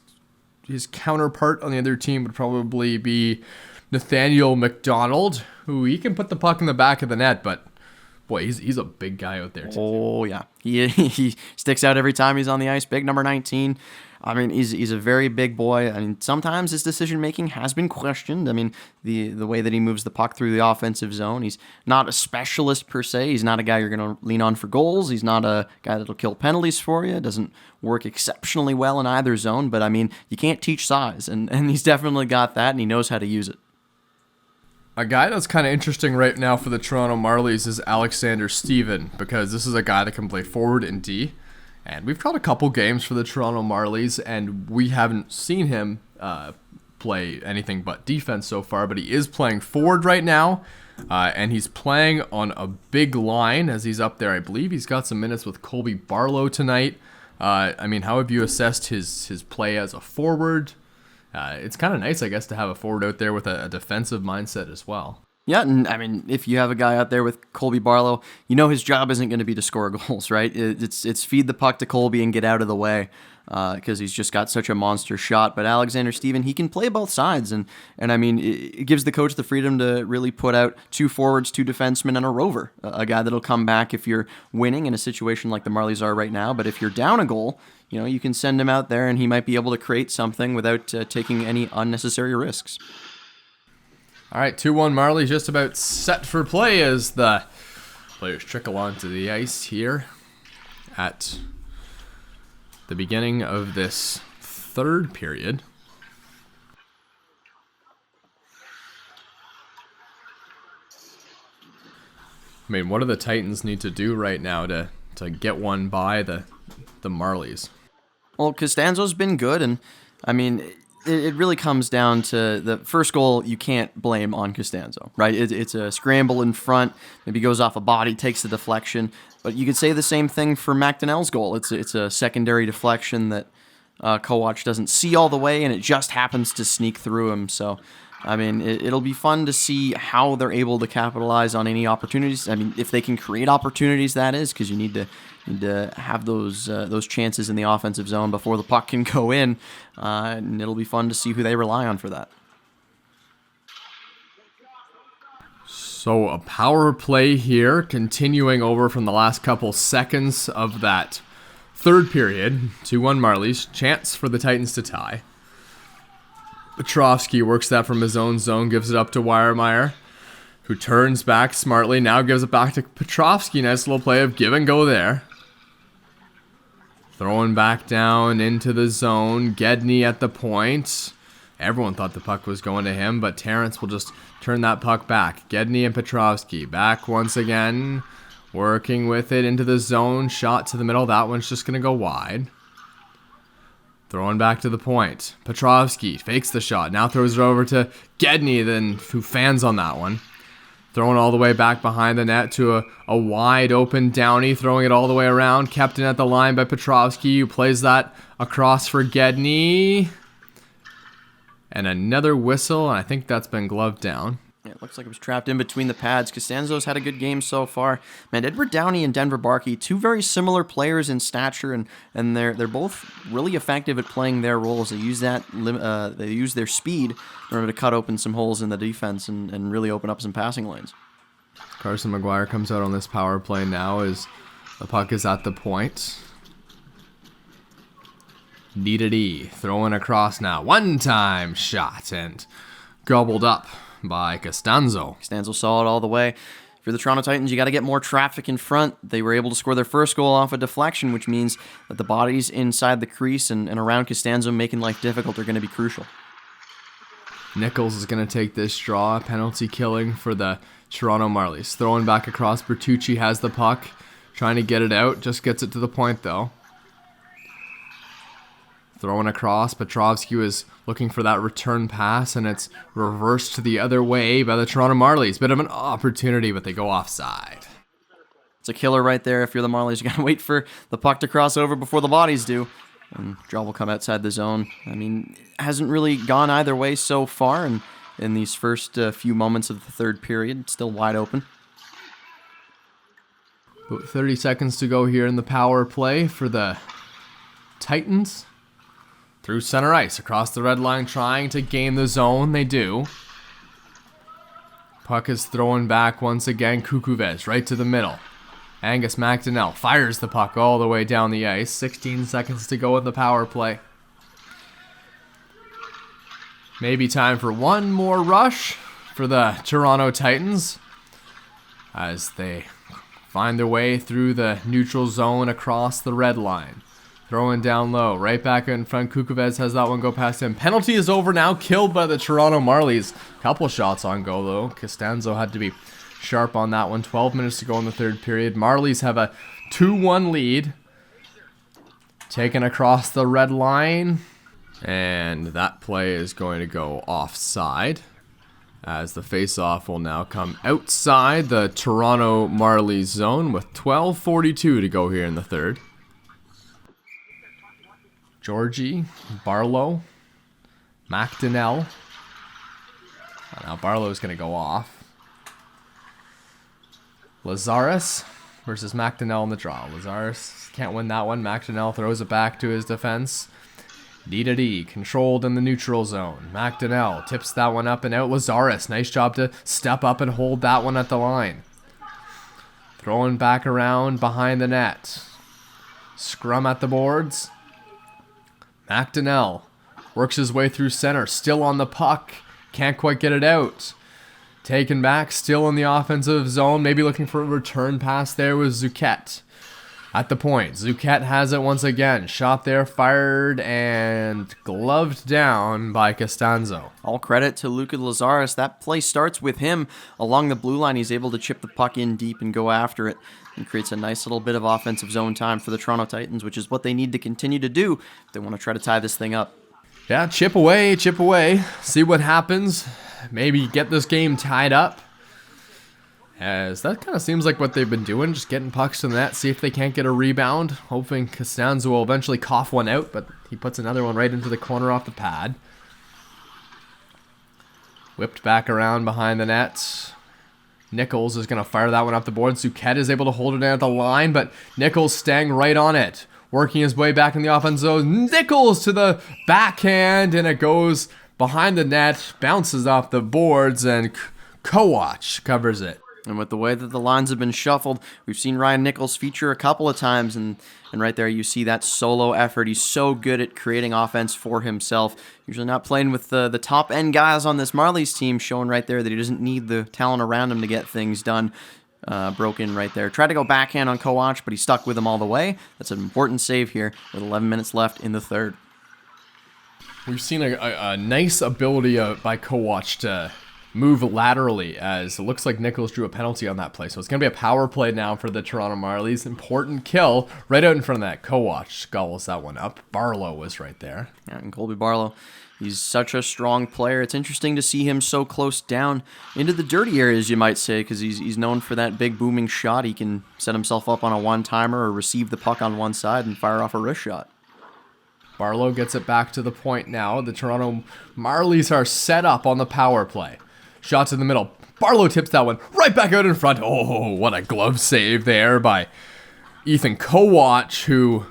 counterpart on the other team would probably be Nathaniel MacDonald, who he can put the puck in the back of the net, but boy, he's a big guy out there too. Oh, yeah. He sticks out every time he's on the ice. Big number 19. I mean, he's a very big boy. I mean, sometimes his decision making has been questioned. I mean, the way that he moves the puck through the offensive zone. He's not a specialist per se. He's not a guy you're going to lean on for goals. He's not a guy that'll kill penalties for you. Doesn't work exceptionally well in either zone. But I mean, you can't teach size, and he's definitely got that, and he knows how to use it. A guy that's kind of interesting right now for the Toronto Marlies is Alexander Steven, because this is a guy that can play forward and D. And we've caught a couple games for the Toronto Marlies, and we haven't seen him play anything but defense so far, but he is playing forward right now, and he's playing on a big line as he's up there. I believe he's got some minutes with Colby Barlow tonight. I mean, how have you assessed his play as a forward? It's kind of nice, I guess, to have a forward out there with a defensive mindset as well. Yeah, and I mean, if you have a guy out there with Colby Barlow, you know his job isn't going to be to score goals, right? It's feed the puck to Colby and get out of the way, because he's just got such a monster shot. But Alexander Steven, he can play both sides, and I mean, it gives the coach the freedom to really put out 2 forwards, 2 defensemen, and a rover, a guy that'll come back if you're winning in a situation like the Marlies are right now. But if you're down a goal, you know, you can send him out there, and he might be able to create something without taking any unnecessary risks. All right, 2-1 Marlies just about set for play as the players trickle onto the ice here at the beginning of this third period. I mean, what do the Titans need to do right now to get one by the Marlies? Well, Costanzo's been good, and I mean, it really comes down to the first goal. You can't blame on Costanzo, right? It's a scramble in front, maybe goes off a body, takes the deflection. But you could say the same thing for MACDONELL's goal. It's a secondary deflection that KOWATCH doesn't see all the way, and it just happens to sneak through him. So, I mean, it'll be fun to see how they're able to capitalize on any opportunities. I mean, if they can create opportunities, that is, because you need to have those chances in the offensive zone before the puck can go in, and it'll be fun to see who they rely on for that. So a power play here, continuing over from the last couple seconds of that third period. 2-1 Marlies, chance for the Titans to tie. Petrovsky works that from his own zone, gives it up to WEIERMAIR, who turns back smartly, now gives it back to Petrovsky. Nice little play of give and go there. Throwing back down into the zone. Gedney at the point. Everyone thought the puck was going to him, but Terrence will just turn that puck back. Gedney and Petrovsky back once again. Working with it into the zone. Shot to the middle. That one's just going to go wide. Throwing back to the point. Petrovsky fakes the shot. Now throws it over to Gedney, then who fans on that one. Throwing all the way back behind the net to a wide open Downey. Throwing it all the way around. Kept in at the line by Petrovsky, who plays that across for Gedney. And another whistle, and I think that's been gloved down. Yeah, it looks like it was trapped in between the pads. Costanzo's had a good game so far. Man, Edward Downey and Denver Barkey, 2 very similar players in stature, and they're both really effective at playing their roles. They use they use their speed in order to cut open some holes in the defense and really open up some passing lanes. Carson McGuire comes out on this power play now as the puck is at the point. D-to-D, throwing across now. One-time shot and gobbled up by Costanzo. Costanzo saw it all the way. For the Toronto Titans, you got to get more traffic in front. They were able to score their first goal off a deflection, which means that the bodies inside the crease and around Costanzo making life difficult are going to be crucial. NICHOLS is going to take this draw, penalty killing for the Toronto Marlies. Throwing back across, Bertucci has the puck, trying to get it out, just gets it to the point though. Throwing across, Petrovsky is looking for that return pass, and it's reversed to the other way by the Toronto Marlies. Bit of an opportunity, but they go offside. It's a killer right there. If you're the Marlies, you got to wait for the puck to cross over before the bodies do. And draw will come outside the zone. I mean, it hasn't really gone either way so far, and in these first few moments of the third period, it's still wide open. About 30 seconds to go here in the power play for the Titans. Through center ice, across the red line, trying to gain the zone. They do. Puck is thrown back once again. Kukuves right to the middle. Angus MACDONELL fires the puck all the way down the ice. 16 seconds to go in the power play. Maybe time for one more rush for the Toronto Titans as they find their way through the neutral zone across the red line. Throwing down low, right back in front. Kukovec has that one go past him. Penalty is over now, killed by the Toronto Marlies. Couple shots on goal though. COSTANZO had to be sharp on that one. 12 minutes to go in the third period. Marlies have a 2-1 lead. Taken across the red line. And that play is going to go offside, as the face-off will now come outside the Toronto Marlies zone with 12:42 to go here in the third. Georgie, Barlow, MacDonELL. Now Barlow's going to go off. Lazarus versus MacDonELL in the draw. Lazarus can't win that one. MacDonELL throws it back to his defense. D controlled in the neutral zone. MacDonELL tips that one up and out. Lazarus, nice job to step up and hold that one at the line. Throwing back around behind the net. Scrum at the boards. MacDonELL works his way through center, still on the puck. Can't quite get it out. Taken back, still in the offensive zone. Maybe looking for a return pass there with Zuquette. At the point, Zuquette has it once again. Shot there, fired, and gloved down by COSTANZO. All credit to Luka Lazarus. That play starts with him along the blue line. He's able to chip the puck in deep and go after it, and creates a nice little bit of offensive zone time for the Toronto Titans, which is what they need to continue to do if they want to try to tie this thing up. Yeah, chip away, see what happens. Maybe get this game tied up. As that kind of seems like what they've been doing, just getting pucks to the net, see if they can't get a rebound. Hoping COSTANZO will eventually cough one out, but he puts another one right into the corner off the pad. Whipped back around behind the net. NICHOLS is going to fire that one off the board. Zuquette is able to hold it in at the line, but NICHOLS staying right on it. Working his way back in the offense zone. NICHOLS to the backhand, and it goes behind the net, bounces off the boards, and KOWATCH covers it. And with the way that the lines have been shuffled, we've seen Ryan NICHOLS feature a couple of times, and right there you see that solo effort. He's so good at creating offense for himself. Usually not playing with the top-end guys on this Marlies team, showing right there that he doesn't need the talent around him to get things done. Broken right there. Tried to go backhand on KOWATCH, but he stuck with him all the way. That's an important save here with 11 minutes left in the third. We've seen a nice ability by KOWATCH to move laterally, as it looks like NICHOLS drew a penalty on that play. So it's going to be a power play now for the Toronto Marlies. Important kill right out in front of that. KOWATCH gobbles that one up. Barlow was right there. Yeah, and Colby Barlow, he's such a strong player. It's interesting to see him so close down into the dirty areas, you might say, because he's known for that big booming shot. He can set himself up on a one-timer or receive the puck on one side and fire off a wrist shot. Barlow gets it back to the point now. The Toronto Marlies are set up on the power play. Shots in the middle. Barlow tips that one right back out in front. Oh, what a glove save there by Ethan KOWATCH, who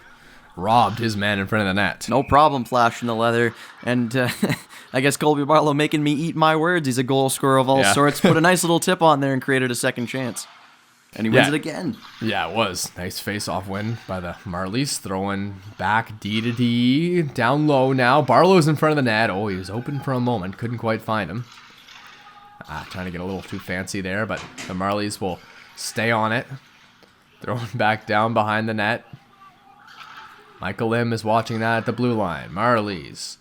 robbed his man in front of the net. No problem, Flash in the leather. And I guess Colby Barlow making me eat my words. He's a goal scorer of all sorts. Put a nice little tip on there and created a second chance. And he wins it again. Yeah, it was. Nice face-off win by the Marlies. Throwing back D. Down low now. Barlow's in front of the net. Oh, he was open for a moment. Couldn't quite find him. Trying to get a little too fancy there, but the Marlies will stay on it. Throwing back down behind the net. Michael Lim is watching that at the blue line. Marlies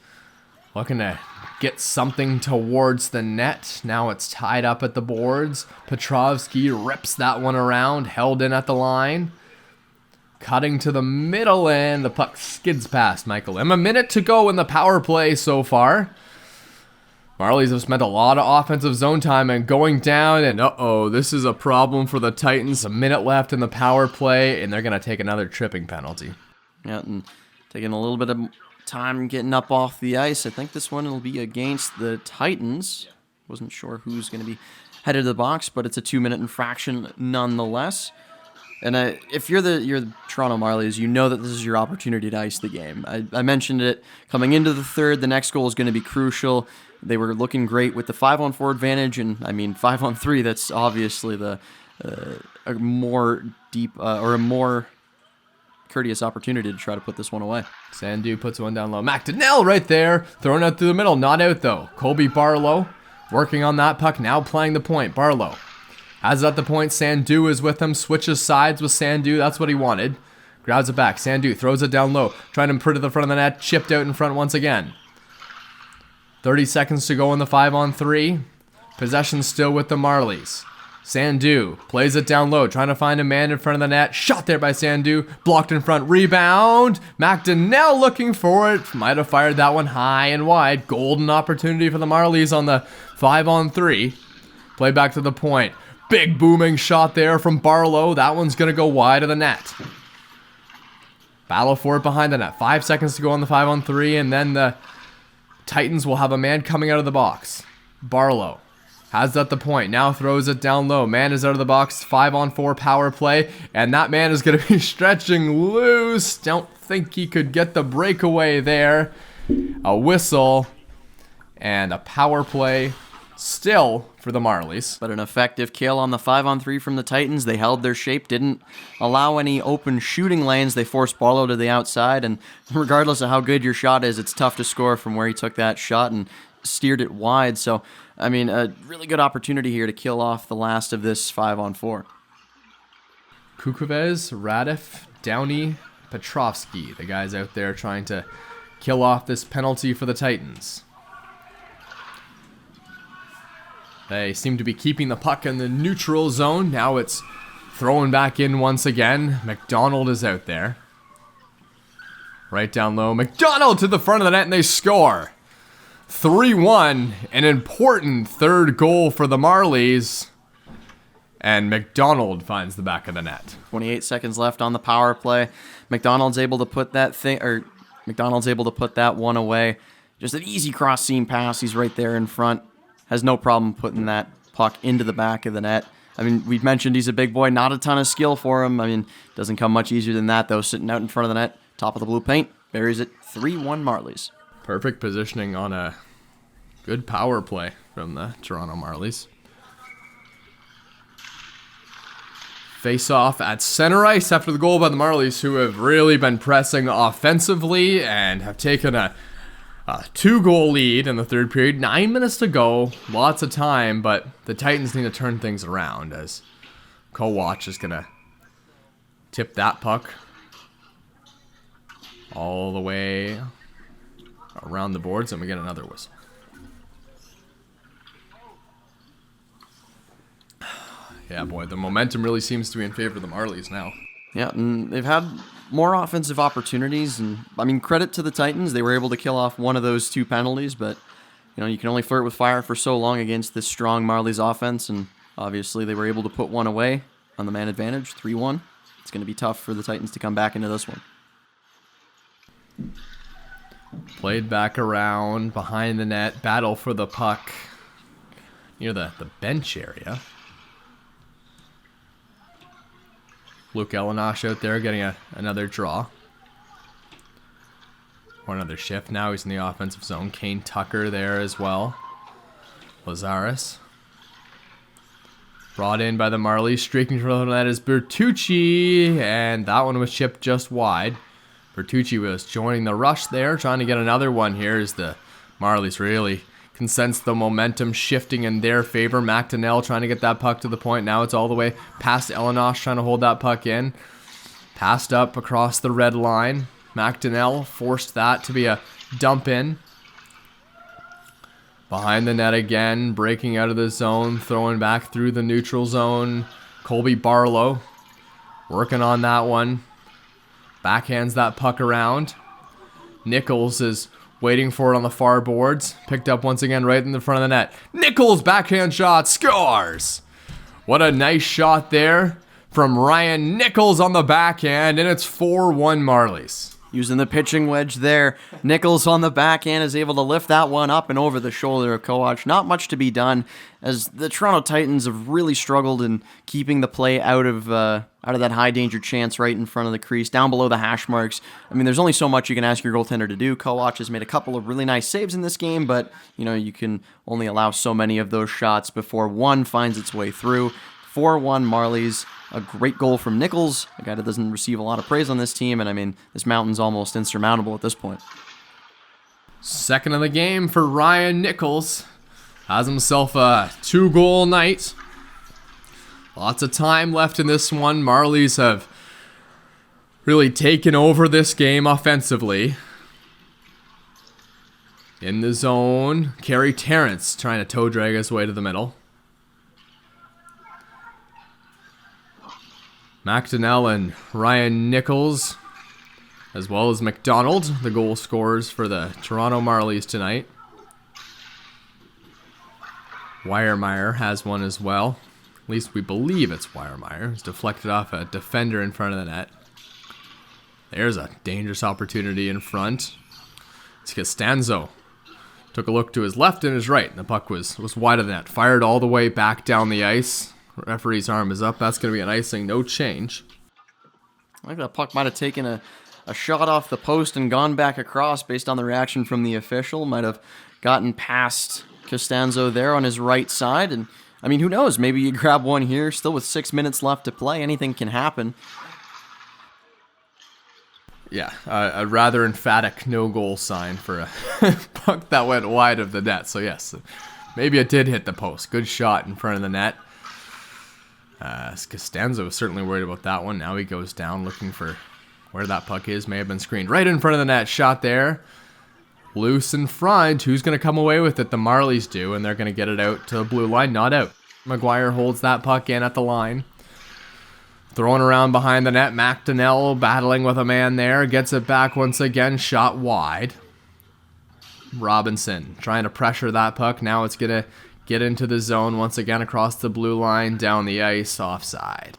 looking to get something towards the net. Now it's tied up at the boards. Petrovsky rips that one around, held in at the line. Cutting to the middle, and the puck skids past Michael Lim. A minute to go in the power play so far. Marlies have spent a lot of offensive zone time and going down, and this is a problem for the Titans. A minute left in the power play, and they're going to take another tripping penalty. Yeah, and taking a little bit of time getting up off the ice. I think this one will be against the Titans. Wasn't sure who's going to be headed to the box, but it's a 2-minute infraction nonetheless. And if you're the Toronto Marlies, you know that this is your opportunity to ice the game. I mentioned it coming into the third. The next goal is going to be crucial. They were looking great with the 5-on-4 advantage, and 5-on-3. That's obviously a more deep or a more courteous opportunity to try to put this one away. Sandu puts one down low. MACDONELL right there. Thrown out through the middle. Not out, though. Colby Barlow working on that puck. Now playing the point. Barlow has it at the point. Sandu is with him. Switches sides with Sandu. That's what he wanted. Grabs it back. Sandu throws it down low. Trying to put it to the front of the net. Chipped out in front once again. 30 seconds to go in the 5-on-3. Possession still with the Marlies. Sandu plays it down low, trying to find a man in front of the net. Shot there by Sandu. Blocked in front. Rebound. MACDONELL looking for it. Might have fired that one high and wide. Golden opportunity for the Marlies on the 5-on-3. Play back to the point. Big booming shot there from Barlow. That one's going to go wide of the net. Battle for it behind the net. 5 seconds to go on the 5-on-3, and then the Titans will have a man coming out of the box. Barlow has it at the point. Now throws it down low. Man is out of the box. 5-on-4 power play, and that man is going to be stretching loose. Don't think he could get the breakaway there. A whistle and a power play still for the Marlies. But an effective kill on the 5-on-3 from the Titans. They held their shape, didn't allow any open shooting lanes. They forced Barlow to the outside, and regardless of how good your shot is, it's tough to score from where he took that shot and steered it wide. So, I mean, a really good opportunity here to kill off the last of this 5-on-4. Kukovez, Radif, Downey, Petrovsky, the guys out there trying to kill off this penalty for the Titans. They seem to be keeping the puck in the neutral zone. Now it's thrown back in once again. MacDonald is out there. Right down low. MacDonald to the front of the net, and they score. 3-1. An important third goal for the Marlies. And MacDonald finds the back of the net. 28 seconds left on the power play. MacDonald's able to put that one away. Just an easy cross seam pass. He's right there in front. Has no problem putting that puck into the back of the net. I mean, we've mentioned he's a big boy. Not a ton of skill for him. I mean, doesn't come much easier than that, though. Sitting out in front of the net, top of the blue paint, buries it. 3-1 Marlies. Perfect positioning on a good power play from the Toronto Marlies. Face off at center ice after the goal by the Marlies, who have really been pressing offensively and have taken a 2-goal lead in the third period. 9 minutes to go. Lots of time, but the Titans need to turn things around as KOWATCH is going to tip that puck all the way around the boards, and we get another whistle. Yeah, boy, the momentum really seems to be in favor of the Marlies now. Yeah, and they've had more offensive opportunities, and I mean, credit to the Titans. They were able to kill off one of those 2 penalties, but you know, you can only flirt with fire for so long against this strong Marlies offense, and obviously they were able to put one away on the man advantage, 3-1. It's going to be tough for the Titans to come back into this one. Played back around behind the net, battle for the puck near the bench area. Luke Elenosh out there getting another draw. Or another shift. Now he's in the offensive zone. Kane Tucker there as well. Lazarus. Brought in by the Marlies. Streaking from the net is Bertucci. And that one was chipped just wide. Bertucci was joining the rush there. Trying to get another one here as the Marlies really can sense the momentum shifting in their favor. MACDONELL trying to get that puck to the point. Now it's all the way past Elenosh trying to hold that puck in. Passed up across the red line. MACDONELL forced that to be a dump in. Behind the net again. Breaking out of the zone. Throwing back through the neutral zone. Colby Barlow working on that one. Backhands that puck around. Nichols is waiting for it on the far boards. Picked up once again right in the front of the net. Nichols backhand shot. Scores! What a nice shot there from Ryan Nichols on the backhand. And it's 4-1 Marlies. Using the pitching wedge there. Nichols on the backhand is able to lift that one up and over the shoulder of KOWATCH. Not much to be done as the Toronto Titans have really struggled in keeping the play out of that high danger chance right in front of the crease, down below the hash marks. I mean, there's only so much you can ask your goaltender to do. KOWATCH has made a couple of really nice saves in this game, but you know, you can only allow so many of those shots before one finds its way through. 4-1 Marlies. A great goal from Nichols, a guy that doesn't receive a lot of praise on this team, and I mean, this mountain's almost insurmountable at this point. Second of the game for Ryan Nichols. Has himself a 2-goal night. Lots of time left in this one. Marlies have really taken over this game offensively. In the zone, Kerry Terrence trying to toe drag his way to the middle. MacDonELL and Ryan Nichols, as well as MacDonald, the goal scorers for the Toronto Marlies tonight. WEIERMAIR has one as well. At least we believe it's WEIERMAIR. It's deflected off a defender in front of the net. There's a dangerous opportunity in front. It's COSTANZO. Took a look to his left and his right, and the puck was wide of the net. Fired all the way back down the ice. Referee's arm is up. That's going to be an icing, no change. I think that puck might have taken a shot off the post and gone back across based on the reaction from the official. Might have gotten past COSTANZO there on his right side. And, I mean, who knows? Maybe you grab one here, still with 6 minutes left to play. Anything can happen. Yeah, a rather emphatic no-goal sign for a puck that went wide of the net. So, yes, maybe it did hit the post. Good shot in front of the net. COSTANZO was certainly worried about that one. Now he goes down looking for where that puck is. May have been screened right in front of the net. Shot there. Loose in front. Who's going to come away with it? The Marlies do, and they're going to get it out to the blue line. Not out. McGuire holds that puck in at the line. Thrown around behind the net. MacDonELL battling with a man there. Gets it back once again. Shot wide. Robinson trying to pressure that puck. Now it's going to get into the zone once again across the blue line, down the ice, offside.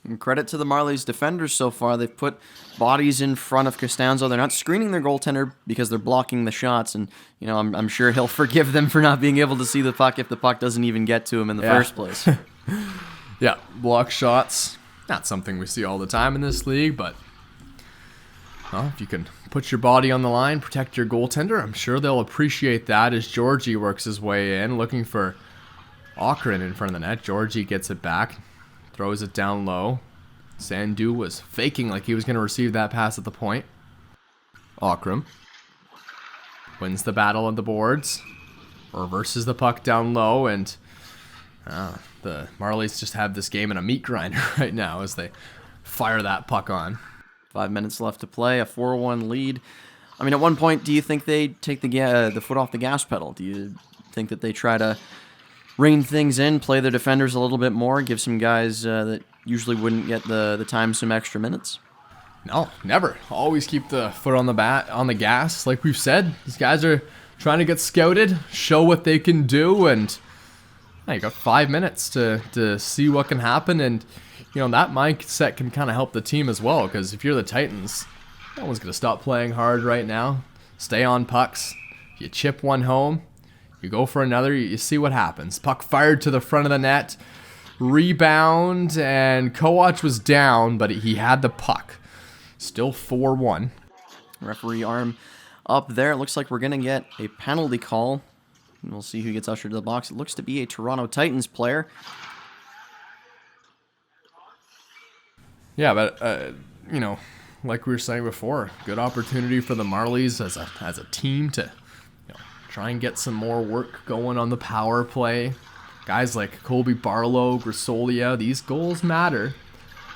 And credit to the Marlies defenders so far. They've put bodies in front of COSTANZO. They're not screening their goaltender because they're blocking the shots. And, you know, I'm sure he'll forgive them for not being able to see the puck if the puck doesn't even get to him in the first place. Yeah, block shots. Not something we see all the time in this league, but well, if you can put your body on the line, protect your goaltender, I'm sure they'll appreciate that as Georgie works his way in, looking for Ochran in front of the net. Georgie gets it back, throws it down low. Sandu was faking like he was going to receive that pass at the point. Ochran wins the battle on the boards, reverses the puck down low, and the Marlies just have this game in a meat grinder right now as they fire that puck on. 5 minutes left to play, a 4-1 lead. I mean, at one point, do you think they take the foot off the gas pedal? Do you think that they try to rein things in, play their defenders a little bit more, give some guys that usually wouldn't get the time some extra minutes? No, never. Always keep the foot on the gas. Like we've said, these guys are trying to get scouted, show what they can do, and you got 5 minutes to see what can happen. And you know, that mindset can kind of help the team as well, because if you're the Titans, no one's going to stop playing hard right now. Stay on pucks. You chip one home, you go for another, you see what happens. Puck fired to the front of the net, rebound, and KOWATCH was down, but he had the puck. Still 4-1. Referee arm up there. It looks like we're going to get a penalty call. And we'll see who gets ushered to the box. It looks to be a Toronto Titans player. Yeah, but, you know, like we were saying before, good opportunity for the Marlies as a team to try and get some more work going on the power play. Guys like Colby Barlow, Grisolia, these goals matter.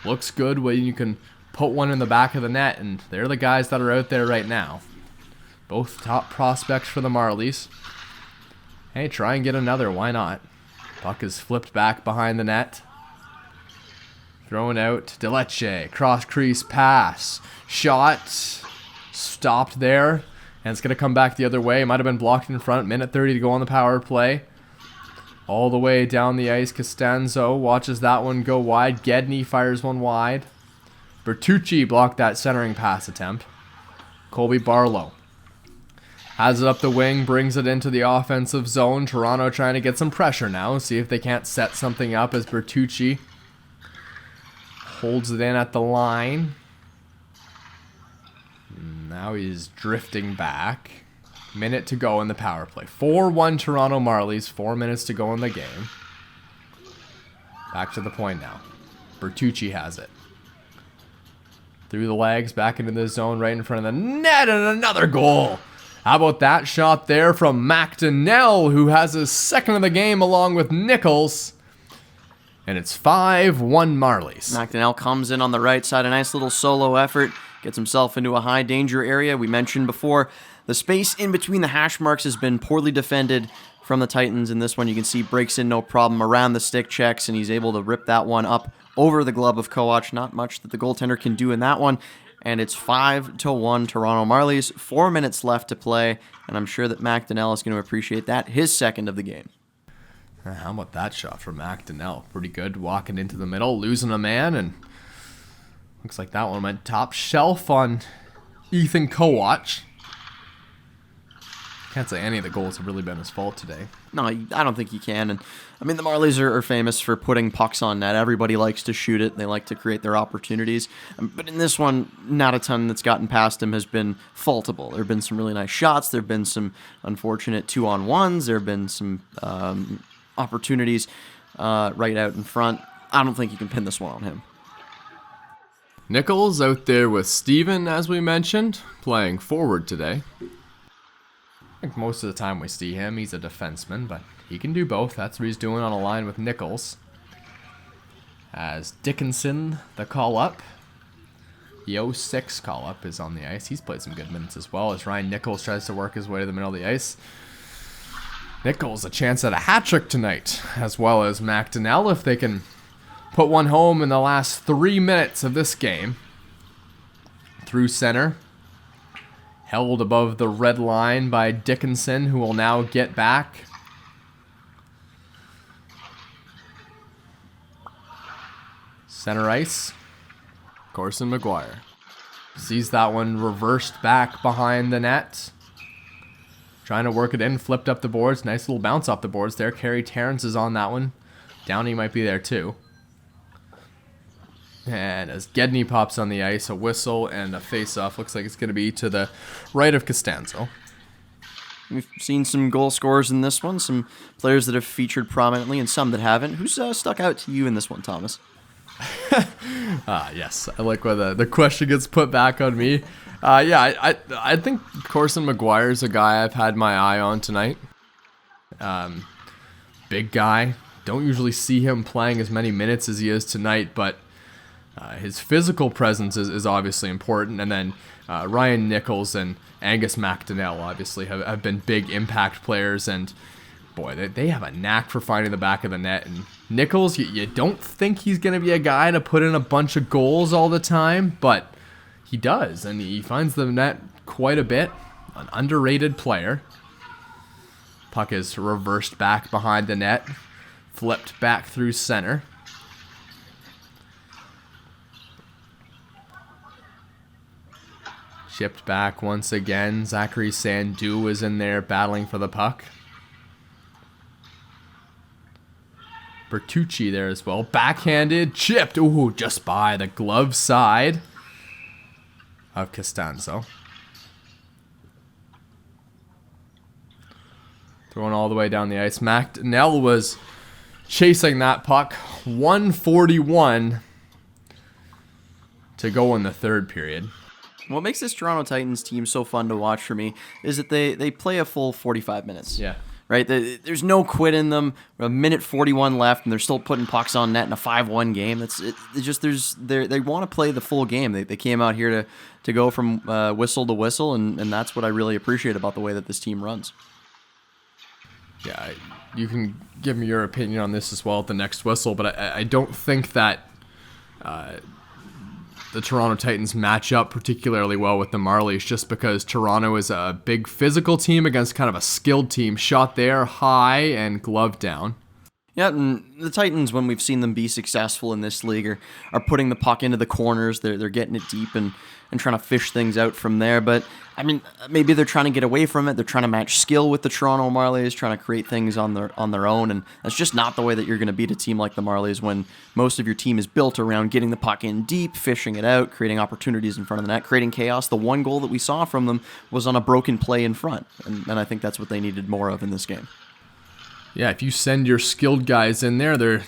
Looks good when you can put one in the back of the net, and they're the guys that are out there right now. Both top prospects for the Marlies. Hey, try and get another, why not? Puck is flipped back behind the net. Thrown out, Deleche, cross crease pass, shot, stopped there, and it's going to come back the other way. It might have been blocked in front, minute 30 to go on the power play. All the way down the ice, COSTANZO watches that one go wide. Gedney fires one wide. Bertucci blocked that centering pass attempt. Colby Barlow has it up the wing, brings it into the offensive zone. Toronto trying to get some pressure now, see if they can't set something up as Bertucci holds it in at the line. Now he's drifting back. Minute to go in the power play. 4-1 Toronto Marlies. 4 minutes to go in the game. Back to the point now. Bertucci has it. Through the legs, back into the zone, right in front of the net, and another goal. How about that shot there from MACDONELL, who has his second of the game along with NICHOLS. And it's 5-1 Marlies. MACDONELL comes in on the right side, a nice little solo effort, gets himself into a high danger area. We mentioned before, the space in between the hash marks has been poorly defended from the Titans. In this one, you can see breaks in no problem around the stick checks, and he's able to rip that one up over the glove of KOWATCH. Not much that the goaltender can do in that one. And it's 5-1 Toronto Marlies. 4 minutes left to play, and I'm sure that MACDONELL is going to appreciate that. His second of the game. How about that shot from MACDONELL? Pretty good, walking into the middle, losing a man, and looks like that one went top shelf on Ethan KOWATCH. Can't say any of the goals have really been his fault today. No, I don't think you can. And I mean, the Marlies are famous for putting pucks on net. Everybody likes to shoot it. They like to create their opportunities. But in this one, not a ton that's gotten past him has been faultable. There have been some really nice shots. There have been some unfortunate 2-on-1s. There have been some opportunities right out in front. I don't think you can pin this one on him. NICHOLS out there with Steven, as we mentioned, playing forward today. I think most of the time we see him, he's a defenseman, but he can do both. That's what he's doing on a line with NICHOLS. As Dickinson, the call-up. The 06 call-up is on the ice. He's played some good minutes as well as Ryan NICHOLS tries to work his way to the middle of the ice. NICHOLS a chance at a hat trick tonight, as well as MACDONELL if they can put one home in the last 3 minutes of this game. Through center. Held above the red line by Dickinson, who will now get back. Center ice. Corson McGuire. Sees that one reversed back behind the net. Trying to work it in, flipped up the boards. Nice little bounce off the boards there. Kerry Terrence is on that one. Downey might be there too. And as Gedney pops on the ice, a whistle and a face-off. Looks like it's going to be to the right of Costanzo. We've seen some goal scorers in this one, some players that have featured prominently and some that haven't. Who's stuck out to you in this one, Thomas? Yes, I like when the question gets put back on me. I think Corson McGuire is a guy I've had my eye on tonight. Big guy. Don't usually see him playing as many minutes as he is tonight, but his physical presence is obviously important. And then Ryan NICHOLS and Angus MACDONELL obviously have been big impact players. And boy, they have a knack for finding the back of the net. And NICHOLS, you don't think he's going to be a guy to put in a bunch of goals all the time, but he does. And he finds the net quite a bit. An underrated player. Puck is reversed back behind the net. Flipped back through center. Shipped back once again. Zachary SANDU is in there battling for the puck. Bertucci there as well. Backhanded, chipped. Ooh, just by the glove side of Costanzo. Throwing all the way down the ice. MACDONELL was chasing that puck. 1:41 to go in the third period. What makes this Toronto Titans team so fun to watch for me is that they play a full 45 minutes. Yeah. Right? There's no quit in them. A minute 41 left, and they're still putting pucks on net in a 5-1 game. They want to play the full game. They came out here to go from whistle to whistle, and that's what I really appreciate about the way that this team runs. Yeah, you can give me your opinion on this as well at the next whistle, but I don't think that the Toronto Titans match up particularly well with the Marlies, just because Toronto is a big physical team against kind of a skilled team. Shot there, high, and glove down. Yeah, and the Titans, when we've seen them be successful in this league, are putting the puck into the corners. They're getting it deep and trying to fish things out from there. But, I mean, maybe they're trying to get away from it. They're trying to match skill with the Toronto Marlies, trying to create things on their own. And that's just not the way that you're going to beat a team like the Marlies when most of your team is built around getting the puck in deep, fishing it out, creating opportunities in front of the net, creating chaos. The one goal that we saw from them was on a broken play in front. And I think that's what they needed more of in this game. Yeah, if you send your skilled guys in there, they're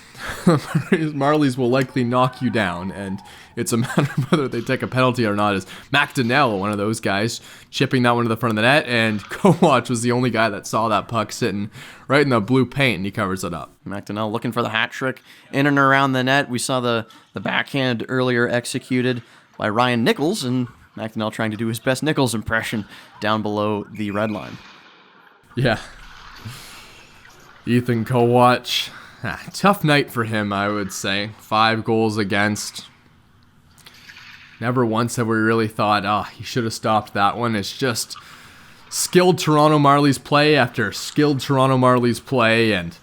Marlies will likely knock you down, and it's a matter of whether they take a penalty or not. Is MACDONELL one of those guys, chipping that one to the front of the net, and KOWATCH was the only guy that saw that puck sitting right in the blue paint, and he covers it up. MACDONELL looking for the hat trick in and around the net. We saw the backhand earlier executed by Ryan Nichols, and MACDONELL trying to do his best Nichols impression down below the red line. Yeah. Ethan KOWATCH. Tough night for him, I would say. 5 goals against. Never once have we really thought, he should have stopped that one. It's just skilled Toronto Marlies play after skilled Toronto Marlies play, and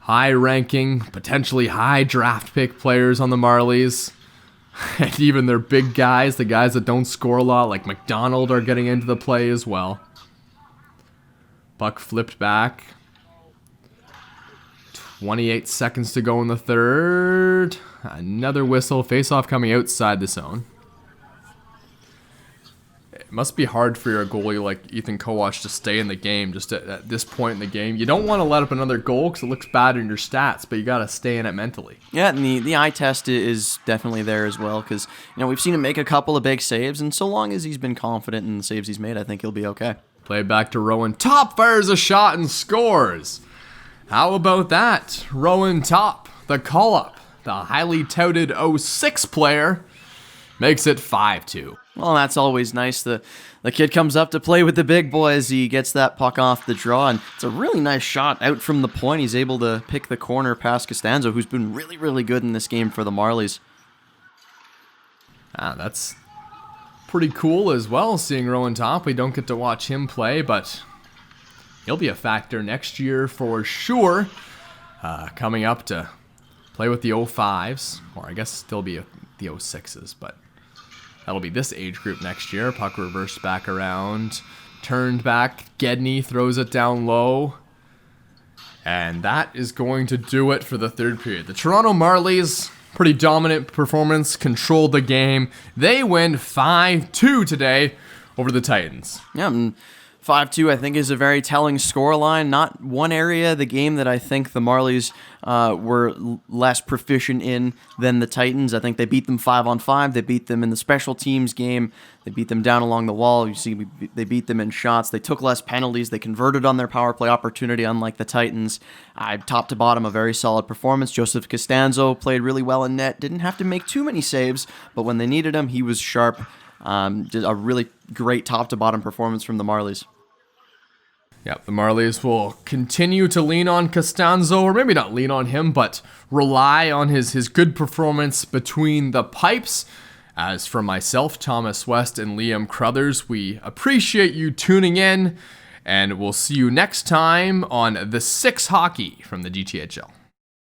high-ranking, potentially high draft pick players on the Marlies. And even their big guys, the guys that don't score a lot, like MacDonald, are getting into the play as well. Puck flipped back. 28 seconds to go in the third. Another whistle. Face-off coming outside the zone. It must be hard for your goalie like Ethan KOWATCH to stay in the game just at this point in the game. You don't want to let up another goal because it looks bad in your stats, but you got to stay in it mentally. Yeah, and the eye test is definitely there as well because, we've seen him make a couple of big saves, and so long as he's been confident in the saves he's made, I think he'll be okay. Play back to Rowan. Top fires a shot and scores. How about that? Rowan Top, the call-up, the highly touted 06 player, makes it 5-2. Well, that's always nice. The kid comes up to play with the big boys. He gets that puck off the draw, and it's a really nice shot out from the point. He's able to pick the corner past COSTANZO, who's been really, really good in this game for the Marlies. That's pretty cool as well, seeing Rowan Top. We don't get to watch him play, but he'll be a factor next year for sure. Coming up to play with the 05s, or I guess still be the 06s, but that'll be this age group next year. Puck reversed back around, turned back. Gedney throws it down low. And that is going to do it for the third period. The Toronto Marlies, pretty dominant performance, controlled the game. They win 5-2 today over the Titans. Yeah, and 5-2 I think is a very telling scoreline. Not one area of the game that I think the Marlies were less proficient in than the Titans. I think they beat them 5-on-5. They beat them in the special teams game. They beat them down along the wall. You see, they beat them in shots. They took less penalties. They converted on their power play opportunity, unlike the Titans. Top to bottom, a very solid performance. Joseph COSTANZO played really well in net. Didn't have to make too many saves, but when they needed him, he was sharp. Did a really great top to bottom performance from the Marlies. Yeah, the Marlies will continue to lean on COSTANZO, or maybe not lean on him, but rely on his good performance between the pipes. As for myself, Thomas West, and Liam Crothers, we appreciate you tuning in, and we'll see you next time on The 6 Hockey from the GTHL.